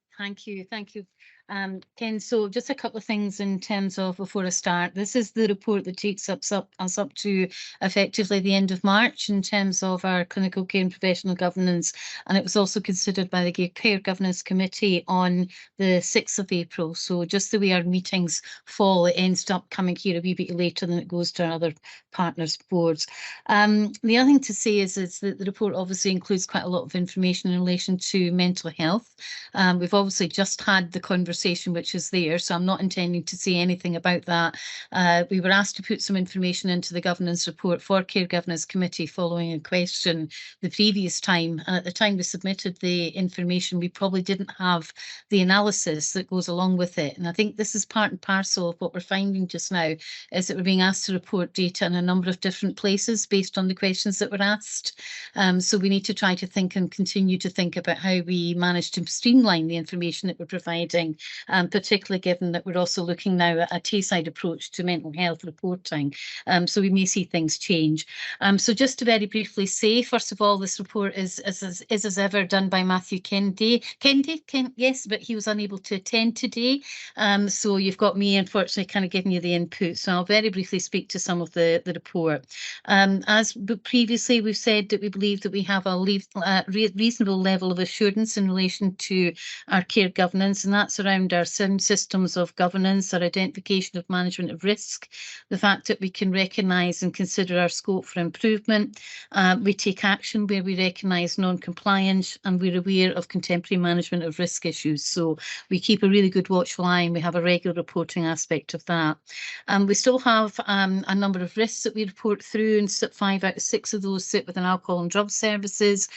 Ken, so just a couple of things in terms of before I start. This is the report that takes us up to effectively the end of March in terms of our clinical care and professional governance, and it was also considered by the Care Governance Committee on the 6th of April. So just the way our meetings fall, it ends up coming here a wee bit later than it goes to our other partners' boards. The other thing to say is that the report obviously includes quite a lot of information in relation to mental health. We've obviously just had the conversation which is there, so I'm not intending to say anything about that. We were asked to put some information into the governance report for Care Governance Committee following a question the previous time, and at the time we submitted the information we probably didn't have the analysis that goes along with it, and I think this is part and parcel of what we're finding just now, is that we're being asked to report data in a number of different places based on the questions that were asked. So we need to try to think and continue to think about how we manage to streamline the information that we're providing, particularly given that we're also looking now at a Tayside approach to mental health reporting. So we may see things change. So just to very briefly say, first of all, this report is as ever done by Matthew Kendi, yes, but he was unable to attend today. So you've got me, unfortunately, kind of giving you the input. So I'll very briefly speak to some of the report. As previously, we've said that we believe that we have a reasonable level of assurance in relation to our care governance, and that's around our systems of governance, our identification of management of risk, the fact that we can recognise and consider our scope for improvement. We take action where we recognise non-compliance, and we're aware of contemporary management of risk issues. So we keep a really good watchful eye, and we have a regular reporting aspect of that. We still have a number of risks that we report through, and 5 out of 6 of those sit within alcohol and drug services.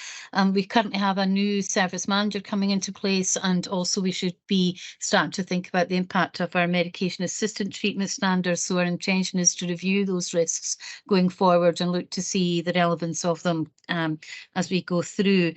We currently have a new service manager coming into place, and also we should be starting to think about the impact of our medication assistant treatment standards. So our intention is to review those risks going forward and look to see the relevance of them as we go through.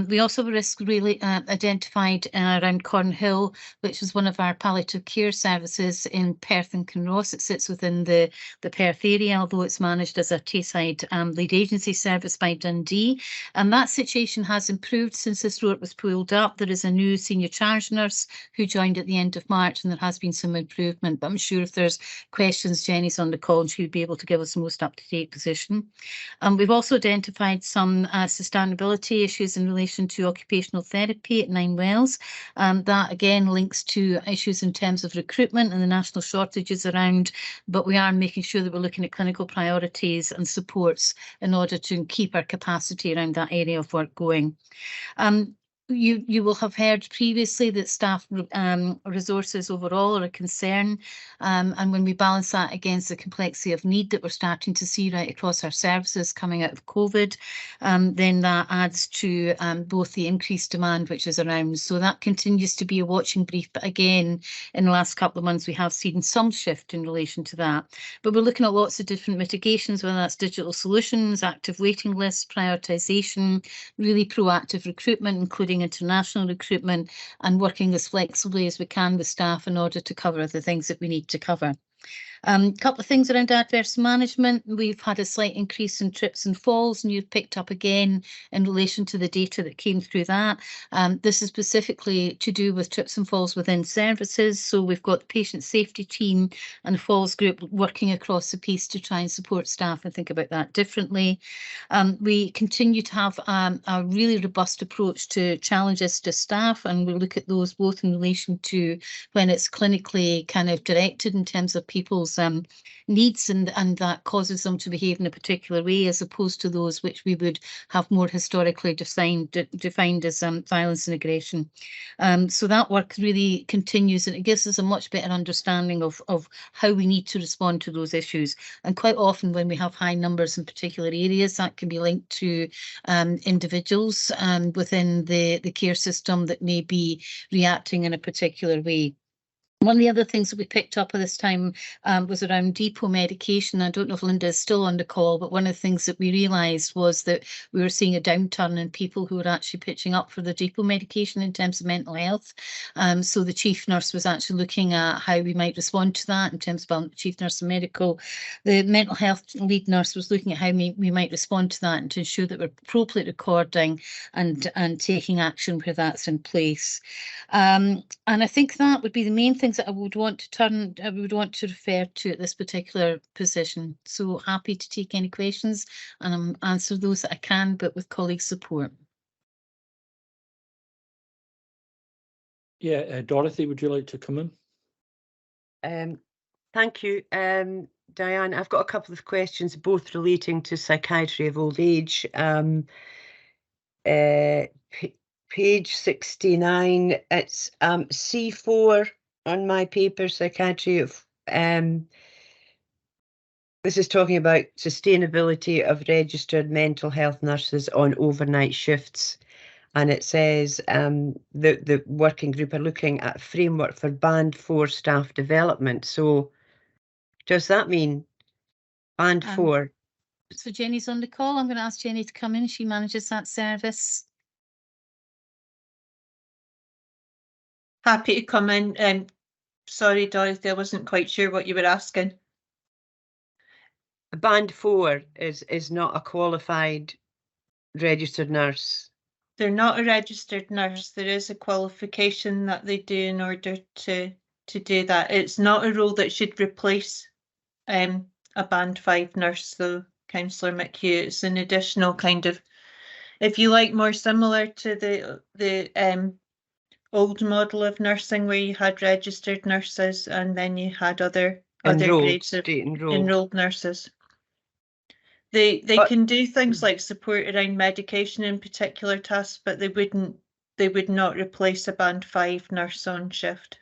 We also have a risk really identified around Cornhill, which is one of our palliative care services in Perth and Kinross. It sits within the Perth area, although it's managed as a Tayside lead agency service by Dundee. And that situation has improved since this report was pulled up. There is a new senior senior charge nurse who joined at the end of March, and there has been some improvement. But I'm sure if there's questions, Jenny's on the call and she'll be able to give us the most up-to-date position. We've also identified some sustainability issues in relation to occupational therapy at 9 Wells. That again links to issues in terms of recruitment and the national shortages around, but we are making sure that we're looking at clinical priorities and supports in order to keep our capacity around that area of work going. You will have heard previously that staff resources overall are a concern, and when we balance that against the complexity of need that we're starting to see right across our services coming out of COVID, then that adds to both the increased demand which is around. So that continues to be a watching brief, but again, in the last couple of months we have seen some shift in relation to that. But we're looking at lots of different mitigations, whether that's digital solutions, active waiting lists, prioritisation, really proactive recruitment, including international recruitment, and working as flexibly as we can with staff in order to cover the things that we need to cover. A couple of things around adverse management. We've had a slight increase in trips and falls, and you've picked up again in relation to the data that came through that. This is specifically to do with trips and falls within services. So we've got the patient safety team and the falls group working across the piece to try and support staff and think about that differently. We continue to have a really robust approach to challenges to staff, and we look at those both in relation to when it's clinically kind of directed in terms of people's needs and that causes them to behave in a particular way, as opposed to those which we would have more historically defined as violence and aggression. So that work really continues, and it gives us a much better understanding of how we need to respond to those issues. And quite often when we have high numbers in particular areas, that can be linked to individuals within the care system that may be reacting in a particular way. One of the other things that we picked up at this time was around depot medication. I don't know if Linda is still on the call, but one of the things that we realised was that we were seeing a downturn in people who were actually pitching up for the depot medication in terms of mental health. So the chief nurse was actually looking at how we might respond to that in terms of chief nurse and medical. The mental health lead nurse was looking at how we might respond to that and to ensure that we're appropriately recording and taking action where that's in place. And I think that would be the main things that I would want to refer to at this particular position. So happy to take any questions and answer those that I can, but with colleagues' support. Yeah, Dorothy, would you like to come in? Thank you, Diane. I've got a couple of questions, both relating to psychiatry of old age. Page 69, it's C4 on my paper, psychiatry of, this is talking about sustainability of registered mental health nurses on overnight shifts. And it says the working group are looking at a framework for Band 4 staff development. So does that mean Band 4? So Jenny's on the call. I'm going to ask Jenny to come in. She manages that service. Happy to come in. Sorry, Dorothy, I wasn't quite sure what you were asking. Band 4 is not a qualified registered nurse. They're not a registered nurse. There is a qualification that they do in order to do that. It's not a role that should replace a Band 5 nurse, though, Councillor McHugh. It's an additional kind of, if you like, more similar to the old model of nursing where you had registered nurses and then you had other grades of enrolled nurses. They can do things like support around medication in particular tasks, but they would not replace a Band 5 nurse on shift.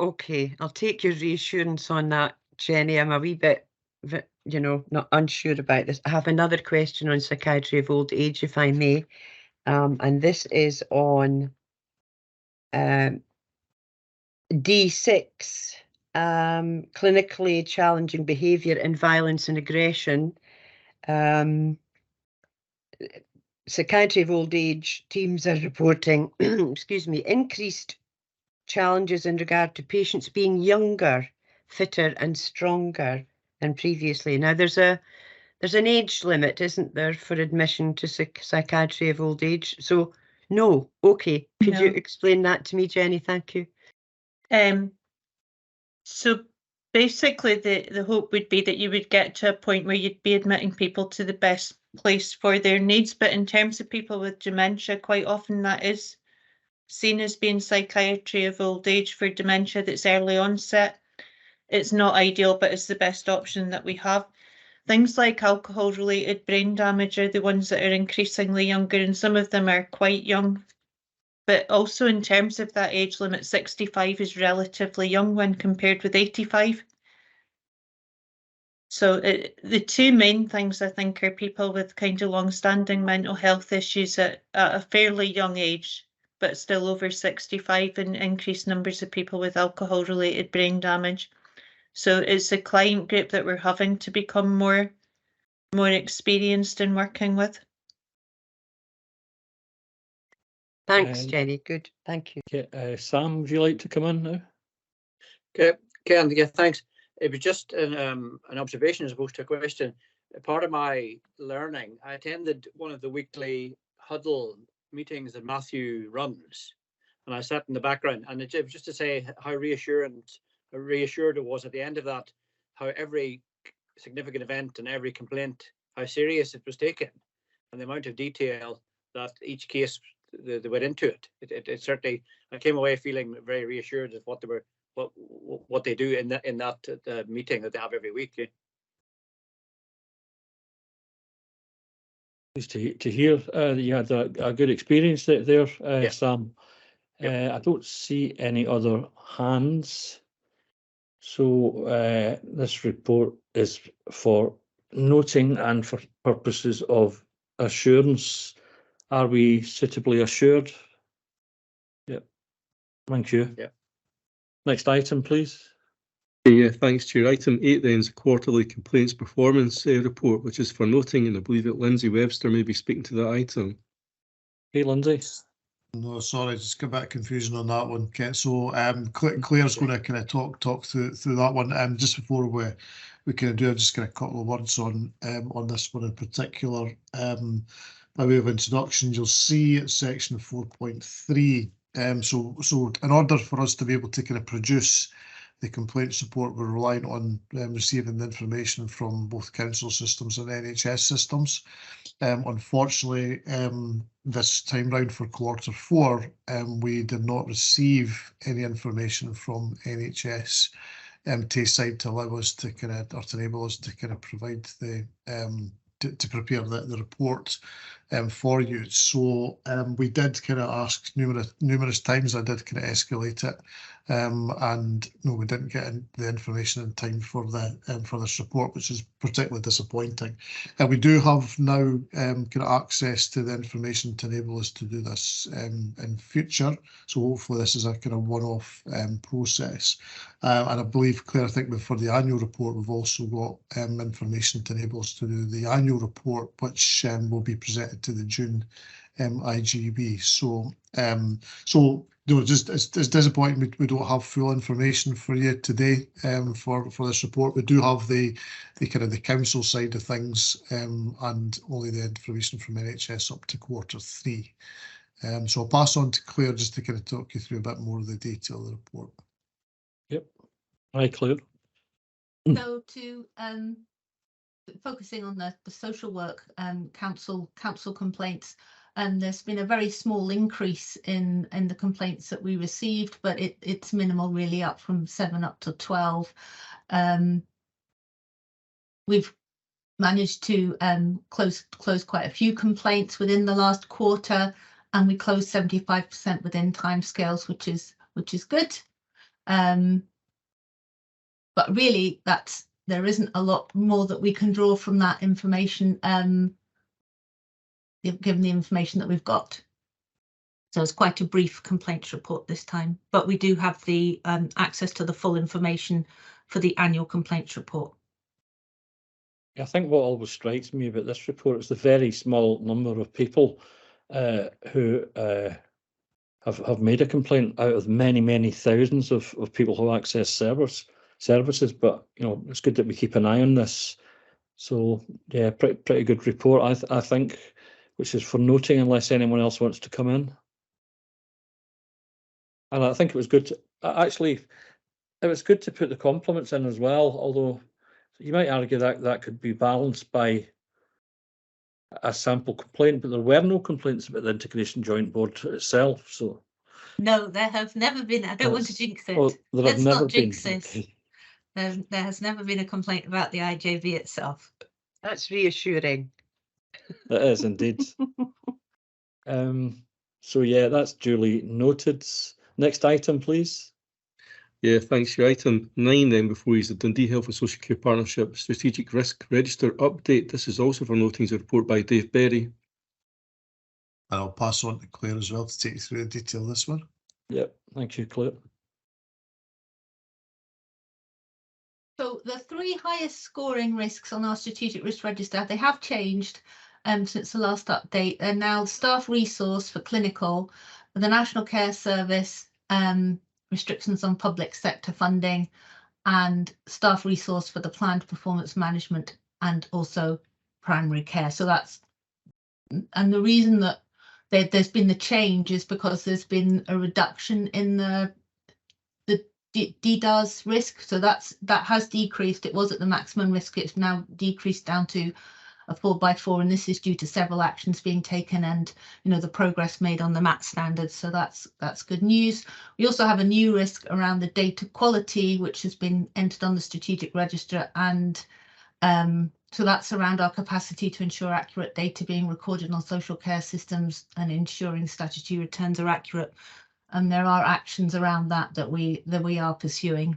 Okay, I'll take your reassurance on that, Jenny. I'm a wee bit, not unsure about this. I have another question on psychiatry of old age, if I may. And this is on D6, clinically challenging behaviour and violence and aggression. Psychiatry of old age teams are reporting, excuse me, increased challenges in regard to patients being younger, fitter and stronger than previously. Now there's an age limit, isn't there, for admission to psychiatry of old age? So No. Okay. Could you No. explain that to me, Jenny? Thank you. So basically the hope would be that you would get to a point where you'd be admitting people to the best place for their needs. But in terms of people with dementia, quite often that is seen as being psychiatry of old age for dementia that's early onset. It's not ideal, but it's the best option that we have. Things like alcohol-related brain damage are the ones that are increasingly younger, and some of them are quite young. But also in terms of that age limit, 65 is relatively young when compared with 85. So the two main things I think are people with kind of long-standing mental health issues at a fairly young age, but still over 65, and increased numbers of people with alcohol-related brain damage. So it's a client group that we're having to become more experienced in working with. Thanks, Jenny. Good. Thank you. Okay, Sam, would you like to come in now? Okay, Ken, yeah, thanks. It was just an observation as opposed to a question. Part of my learning, I attended one of the weekly huddle meetings that Matthew runs, and I sat in the background, and it was just to say how reassured it was at the end of that, how every significant event and every complaint, how serious it was taken, and the amount of detail that each case they went into it. It certainly, I came away feeling very reassured of what they were, what they do in that meeting that they have every week. Yeah. Pleased to hear that you had a good experience there, Yeah. Sam. Yep. I don't see any other hands. So this report is for noting and for purposes of assurance. Are we suitably assured? Yep. Thank you. Yep. Next item, please. Yeah, thanks, Chair. Item 8 then is a quarterly complaints performance report, which is for noting, and I believe that Lindsay Webster may be speaking to that item. Hey, Lindsay. No, sorry, just got a bit of confusion on that one, Kent. So Claire's going to kind of talk through that one. Just before we kind of do, just kind of a couple of words on this one in particular. By way of introduction, you'll see at section 4.3. So in order for us to be able to kind of produce the complaint support, we're relying on receiving the information from both council systems and NHS systems. Unfortunately, this time round for Q4, we did not receive any information from NHS Tayside to allow us to kind of, or to enable us to kind of provide the to prepare the report for you. So we did kind of ask numerous times. I did kind of escalate it, and no, we didn't get the information in time for this report, which is particularly disappointing. We do have now kind of access to the information to enable us to do this in future. So hopefully this is a kind of one-off process. And I believe, Claire, I think for the annual report, we've also got information to enable us to do the annual report, which will be presented to the June IGB. So, no, just it's disappointing we don't have full information for you today for this report. We do have the kind of the council side of things, and only the information from NHS up to Q3. So I'll pass on to Claire just to kind of talk you through a bit more of the detail of the report. Yep. Hi, Claire. So to focusing on the social work council complaints, there's been a very small increase in the complaints that we received, but it's minimal, really, up from 7 up to 12. We've managed to close quite a few complaints within the last quarter, and we closed 75% within timescales, which is good. But really, there isn't a lot more that we can draw from that information, given the information that we've got. So it's quite a brief complaints report this time, but we do have the access to the full information for the annual complaints report. I think what always strikes me about this report is the very small number of people who have made a complaint out of many thousands of people who access services. But you know, it's good that we keep an eye on this. So yeah, pretty good report. I think which is for noting unless anyone else wants to come in. And I think it was good to, actually, it was good to put the compliments in as well, although you might argue that that could be balanced by a sample complaint, but there were no complaints about the Integration Joint Board itself. So no, there have never been. I don't want to jinx it. Oh, Let's not jinx been. this. There has never been a complaint about the IJB itself. That's reassuring. It is indeed. So yeah, that's duly noted. Next item, please. Yeah, thanks. Your item 9 then before you is the Dundee Health and Social Care Partnership Strategic Risk Register update. This is also for noting as a report by Dave Berry. And I'll pass on to Claire as well to take you through the detail of this one. Yep, thank you, Claire. So the 3 highest scoring risks on our strategic risk register, they have changed since the last update. They're now staff resource for clinical, the National Care Service, restrictions on public sector funding, and staff resource for the planned performance management and also primary care. So that's, and the reason that there's been the change is because there's been a reduction in the DDARS risk. So that has decreased. It was at the maximum risk. It's now decreased down to a 4x4, and this is due to several actions being taken and, you know, the progress made on the MAT standards. So that's good news. We also have a new risk around the data quality, which has been entered on the strategic register, and so that's around our capacity to ensure accurate data being recorded on social care systems and ensuring statutory returns are accurate. And there are actions around that we are pursuing.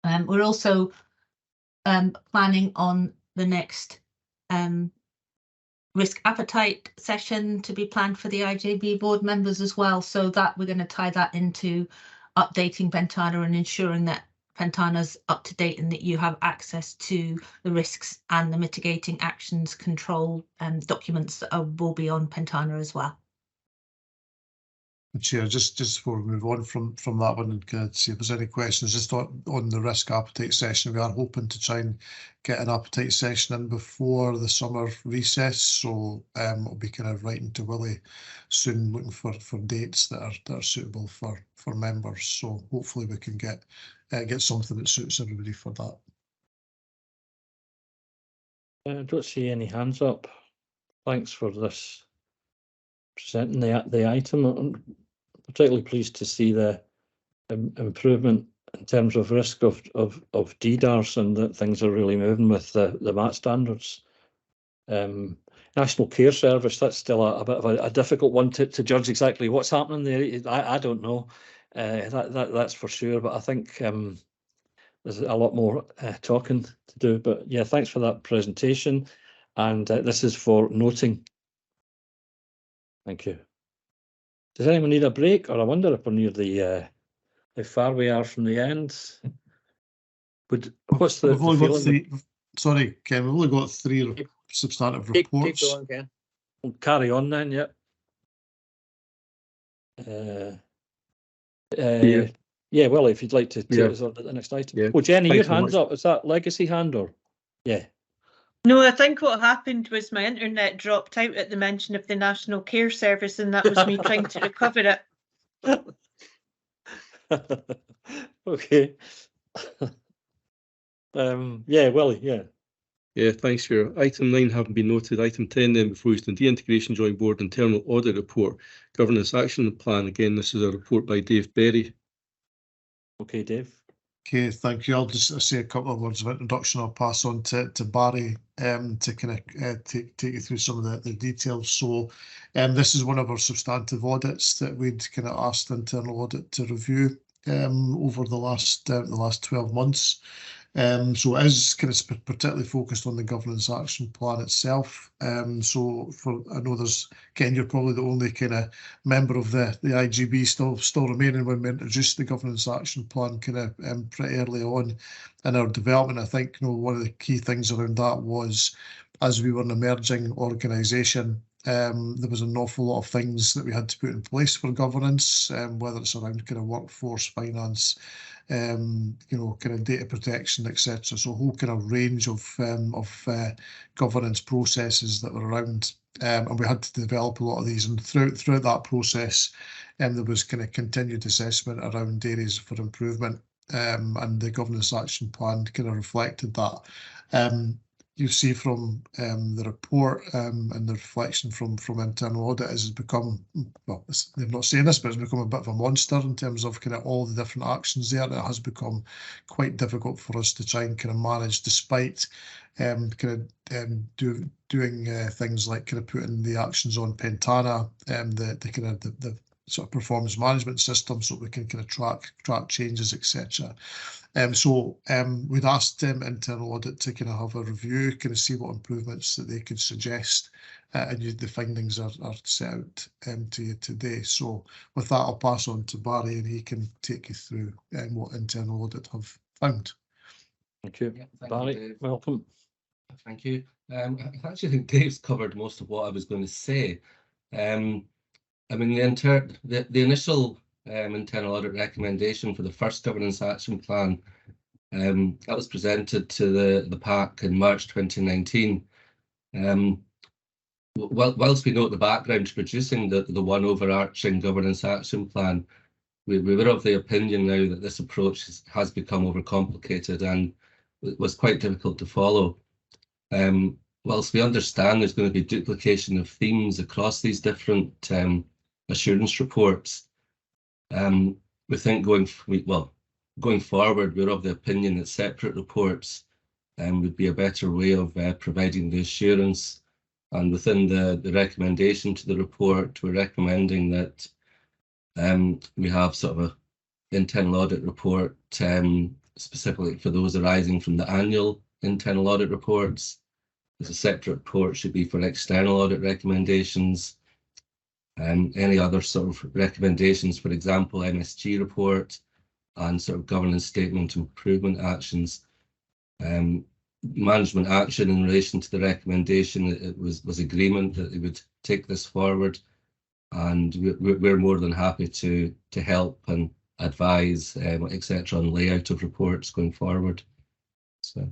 We're also planning on the next risk appetite session to be planned for the IJB board members as well. So that we're going to tie that into updating Pentana and ensuring that Pentana's up to date and that you have access to the risks and the mitigating actions control documents that will be on Pentana as well. Chair, just before we move on from that one and kind of see if there's any questions, just on the risk appetite session, we are hoping to try and get an appetite session in before the summer recess. So we'll be kind of writing to Willie soon, looking for dates that are suitable for members. So hopefully we can get something that suits everybody for that. I don't see any hands up. Thanks for this. Presenting the item. I'm particularly pleased to see the improvement in terms of risk of DDARS and that things are really moving with the MAT standards. National Care Service, that's still a bit of a difficult one to judge exactly what's happening there. I don't know. That's for sure, but I think there's a lot more talking to do. But yeah, thanks for that presentation. And this is for noting. Thank you. Does anyone need a break, or I wonder if we're near the how far we are from the end? What's the feeling? Sorry, Ken, we've only got 3 substantive reports. Take on, Ken. We'll carry on then. Yeah. Yeah. Well, if you'd like to take us on to the next item. Yeah. Oh, Jenny, your hand's up. Is that legacy hand or? Yeah. No, I think what happened was my internet dropped out at the mention of the National Care Service, and that was me trying to recover it. Okay. Yeah, Willie, yeah. Yeah, thanks, Chair. Item 9 having been noted. Item 10 then before is the De-Integration Joint Board Internal Audit Report, Governance Action Plan. Again, this is a report by Dave Berry. Okay, Dave. Okay, thank you. I'll just say a couple of words of introduction. I'll pass on to Barry to kind of take you through some of the details. So this is one of our substantive audits that we'd kind of asked internal audit to review over the last 12 months. So it is kind of particularly focused on the governance action plan itself. So I know there's, Ken, you're probably the only kind of member of the IGB still remaining when we introduced the governance action plan kind of pretty early on in our development. I think, you know, one of the key things around that was, as we were an emerging organisation, There was an awful lot of things that we had to put in place for governance, whether it's around kind of workforce, finance, you know, kind of data protection, etc. So a whole kind of range of governance processes that were around, and we had to develop a lot of these. And throughout that process, there was kind of continued assessment around areas for improvement, and the governance action plan kind of reflected that. You see from the report and the reflection from internal audit has become, well, they're not saying this, but it's become a bit of a monster in terms of kind of all the different actions there. It has become quite difficult for us to try and kind of manage, despite doing things like kind of putting the actions on Pentana, the kind of the sort of performance management system, so we can kind of track changes, etc. So we'd asked internal audit to kind of have a review, kind of see what improvements that they could suggest, and the findings are set out to you today. So with that, I'll pass on to Barry, and he can take you through what internal audit have found. Thank you. Yeah, Barry, you, Dave. welcome. Thank you. I actually think Dave's covered most of what I was going to say. I mean, the initial internal audit recommendation for the first governance action plan, that was presented to the PAC in March 2019. Whilst we note the background to producing the one overarching governance action plan, we were of the opinion now that this approach has become overcomplicated and was quite difficult to follow. Whilst we understand there's going to be duplication of themes across these different assurance reports, we think going forward, we're of the opinion that separate reports would be a better way of providing the assurance. And within the recommendation to the report, we're recommending that we have sort of an internal audit report specifically for those arising from the annual internal audit reports. There's a separate report should be for external audit recommendations. Any other sort of recommendations, for example, MSG report and sort of governance statement improvement actions. Management action in relation to the recommendation, it was agreement that they would take this forward, and we're more than happy to help and advise, etc., on layout of reports going forward. So.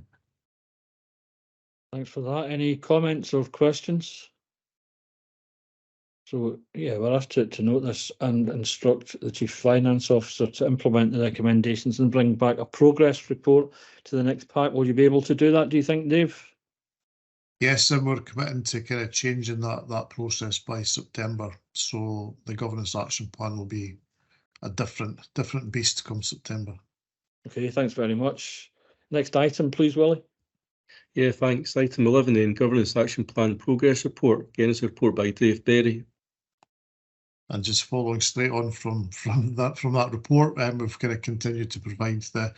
Thanks for that. Any comments or questions? So, yeah, we're asked to note this and instruct the Chief Finance Officer to implement the recommendations and bring back a progress report to the next PAC. Will you be able to do that, do you think, Dave? Yes, and we're committing to kind of changing that process by September. So the governance action plan will be a different beast come September. Okay, thanks very much. Next item, please, Willie. Yeah, thanks. Item 11 then, Governance Action Plan Progress Report. Again, it's a report by Dave Berry. And just following straight on from that report, we've kind of continued to provide the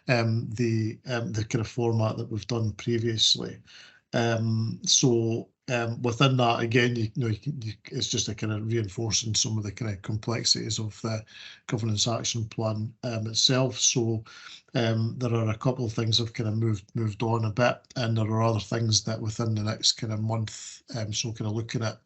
kind of format that we've done previously. So within that, again, it's just a kind of reinforcing some of the kind of complexities of the governance action plan itself. So there are a couple of things that have kind of moved on a bit, and there are other things that within the next kind of month. So kind of looking at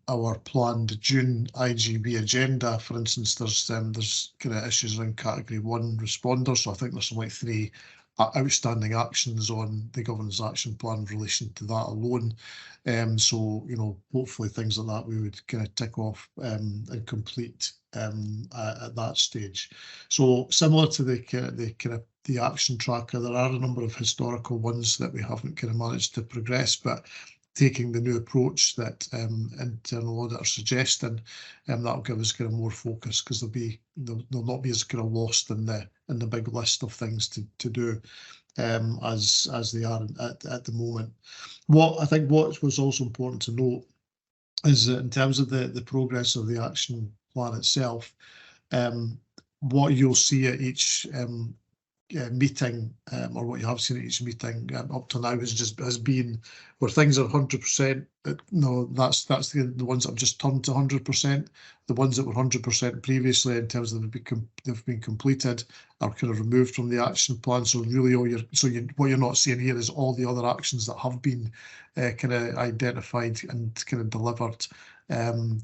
our planned June IGB agenda, for instance, there's kind of issues around Category 1 responders. So I think there's some like 3 outstanding actions on the governance action plan in relation to that alone. So, you know, hopefully things like that we would kind of tick off and complete at that stage. So similar to the action tracker, there are a number of historical ones that we haven't kind of managed to progress, but taking the new approach that internal audit are suggesting, that will give us kind of more focus, because they'll not be as kind of lost in the big list of things to do as they are at the moment. What was also important to note is that in terms of the progress of the action plan itself, what you'll see at each meeting, or what you have seen at each meeting up to now has been where things are 100% no, that's the ones that have just turned to 100%. The ones that were 100% previously, in terms of they've been completed, are kind of removed from the action plan. So really, what you're not seeing here is all the other actions that have been kind of identified and kind of delivered.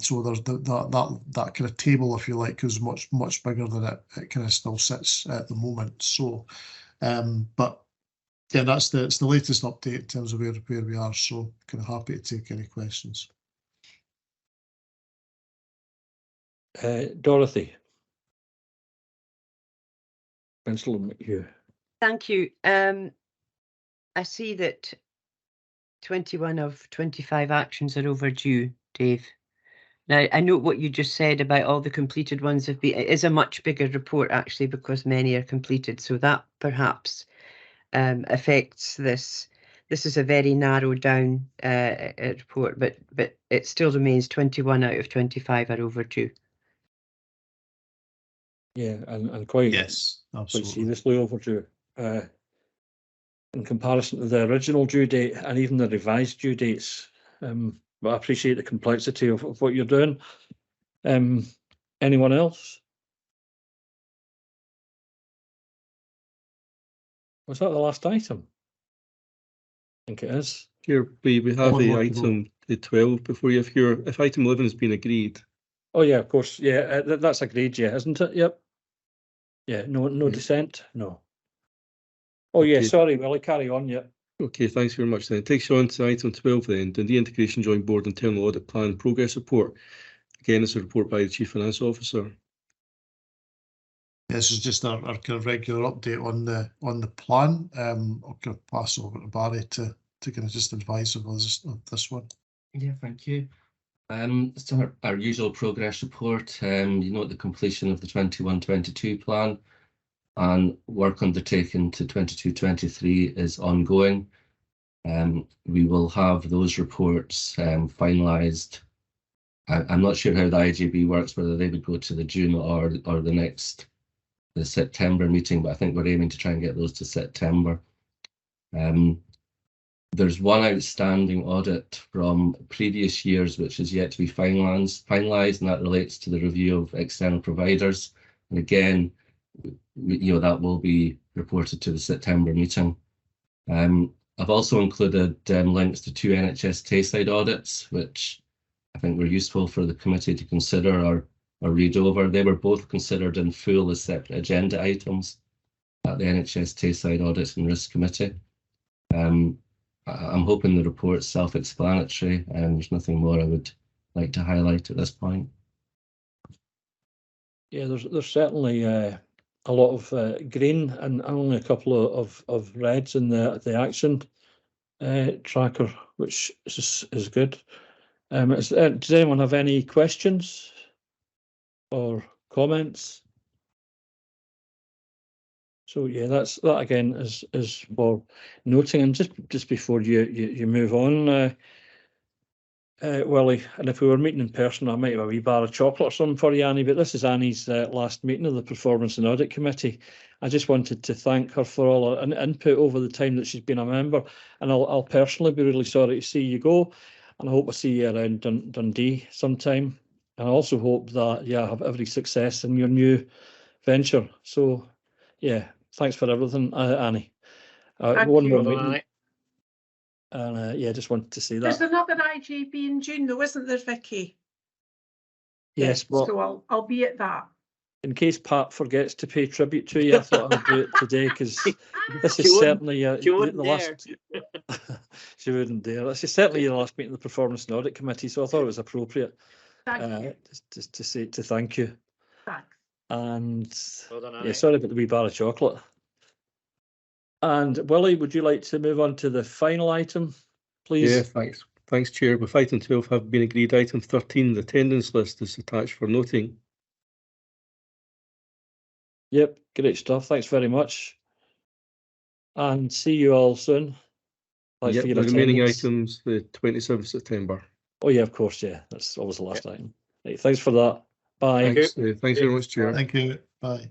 So there's that kind of table, if you like, is much bigger than it kind of still sits at the moment. So, but yeah, it's the latest update in terms of where we are. So kind of happy to take any questions. Dorothy. Councillor McHugh. Thank you. I see that 21 of 25 actions are overdue, Dave. Now, I note what you just said about all the completed ones have been. It is a much bigger report, actually, because many are completed. So that perhaps affects this. This is a very narrowed down report, but it still remains 21 out of 25 are overdue. Yeah, and quite, yes, absolutely. Quite seriously overdue. In comparison to the original due date and even the revised due dates. But I appreciate the complexity of what you're doing. Anyone else? Was that the last item? I think it is. Here we have the item 12 before you. If item 11 has been agreed. Oh yeah, of course. Yeah, that's agreed. Yeah, isn't it? Yep. Yeah. No dissent. No. Oh yeah. Sorry. Well, I carry on. Yeah. Okay. Thanks very much. Then it takes you on to item 12. Then Dundee Integration Joint Board Internal Audit Plan Progress Report. Again, it's a report by the Chief Financial Officer. This is just our kind of regular update on the plan. I'll kind of pass over to Barry to kind of just advise of this one. Yeah, thank you. So our usual progress report. You note the completion of the 21-22 plan, and work undertaken to 22-23 is ongoing. We will have those reports finalised. I'm not sure how the IJB works, whether they would go to the June or the September meeting, but I think we're aiming to try and get those to September. There's one outstanding audit from previous years which is yet to be finalised, and that relates to the review of external providers. And again, that will be reported to the September meeting. I've also included links to 2 NHS Tayside audits, which I think were useful for the committee to consider or read over. They were both considered in full as separate agenda items at the NHS Tayside Audit and Risk Committee. I'm hoping the report's self-explanatory, and there's nothing more I would like to highlight at this point. Yeah, there's certainly a lot of green and only a couple of reds in the action tracker, which is good. Does anyone have any questions or comments? So yeah, that again is for noting. And just before you move on, Willie, and if we were meeting in person, I might have a wee bar of chocolate or something for you, Annie. But this is Annie's last meeting of the Performance and Audit Committee. I just wanted to thank her for all her input over the time that she's been a member, and I'll personally be really sorry to see you go. And I hope I see you around Dundee sometime. And I also hope that have every success in your new venture. So yeah. Thanks for everything, Annie. One more meeting. And just wanted to say that. There's another IJB in June, though, isn't there, Vicky? Yes, but so I'll be at that. In case Pat forgets to pay tribute to you, I thought I'd do it today, because this is certainly the last. She wouldn't dare. This is certainly your last meeting of the Performance and Audit Committee, so I thought it was appropriate just to thank you. Thanks. And well done, sorry about the wee bar of chocolate. And Willie, would you like to move on to the final item, please? Yeah, thanks. Thanks, Chair. With item 12 have been agreed. Item 13, the attendance list is attached for noting. Yep, great stuff. Thanks very much. And see you all soon. Yep, the remaining items, the 27th September. Oh yeah, of course, yeah. That's always the last item. Right, thanks for that. Bye. Thanks very much, Chair. Thank you. Bye.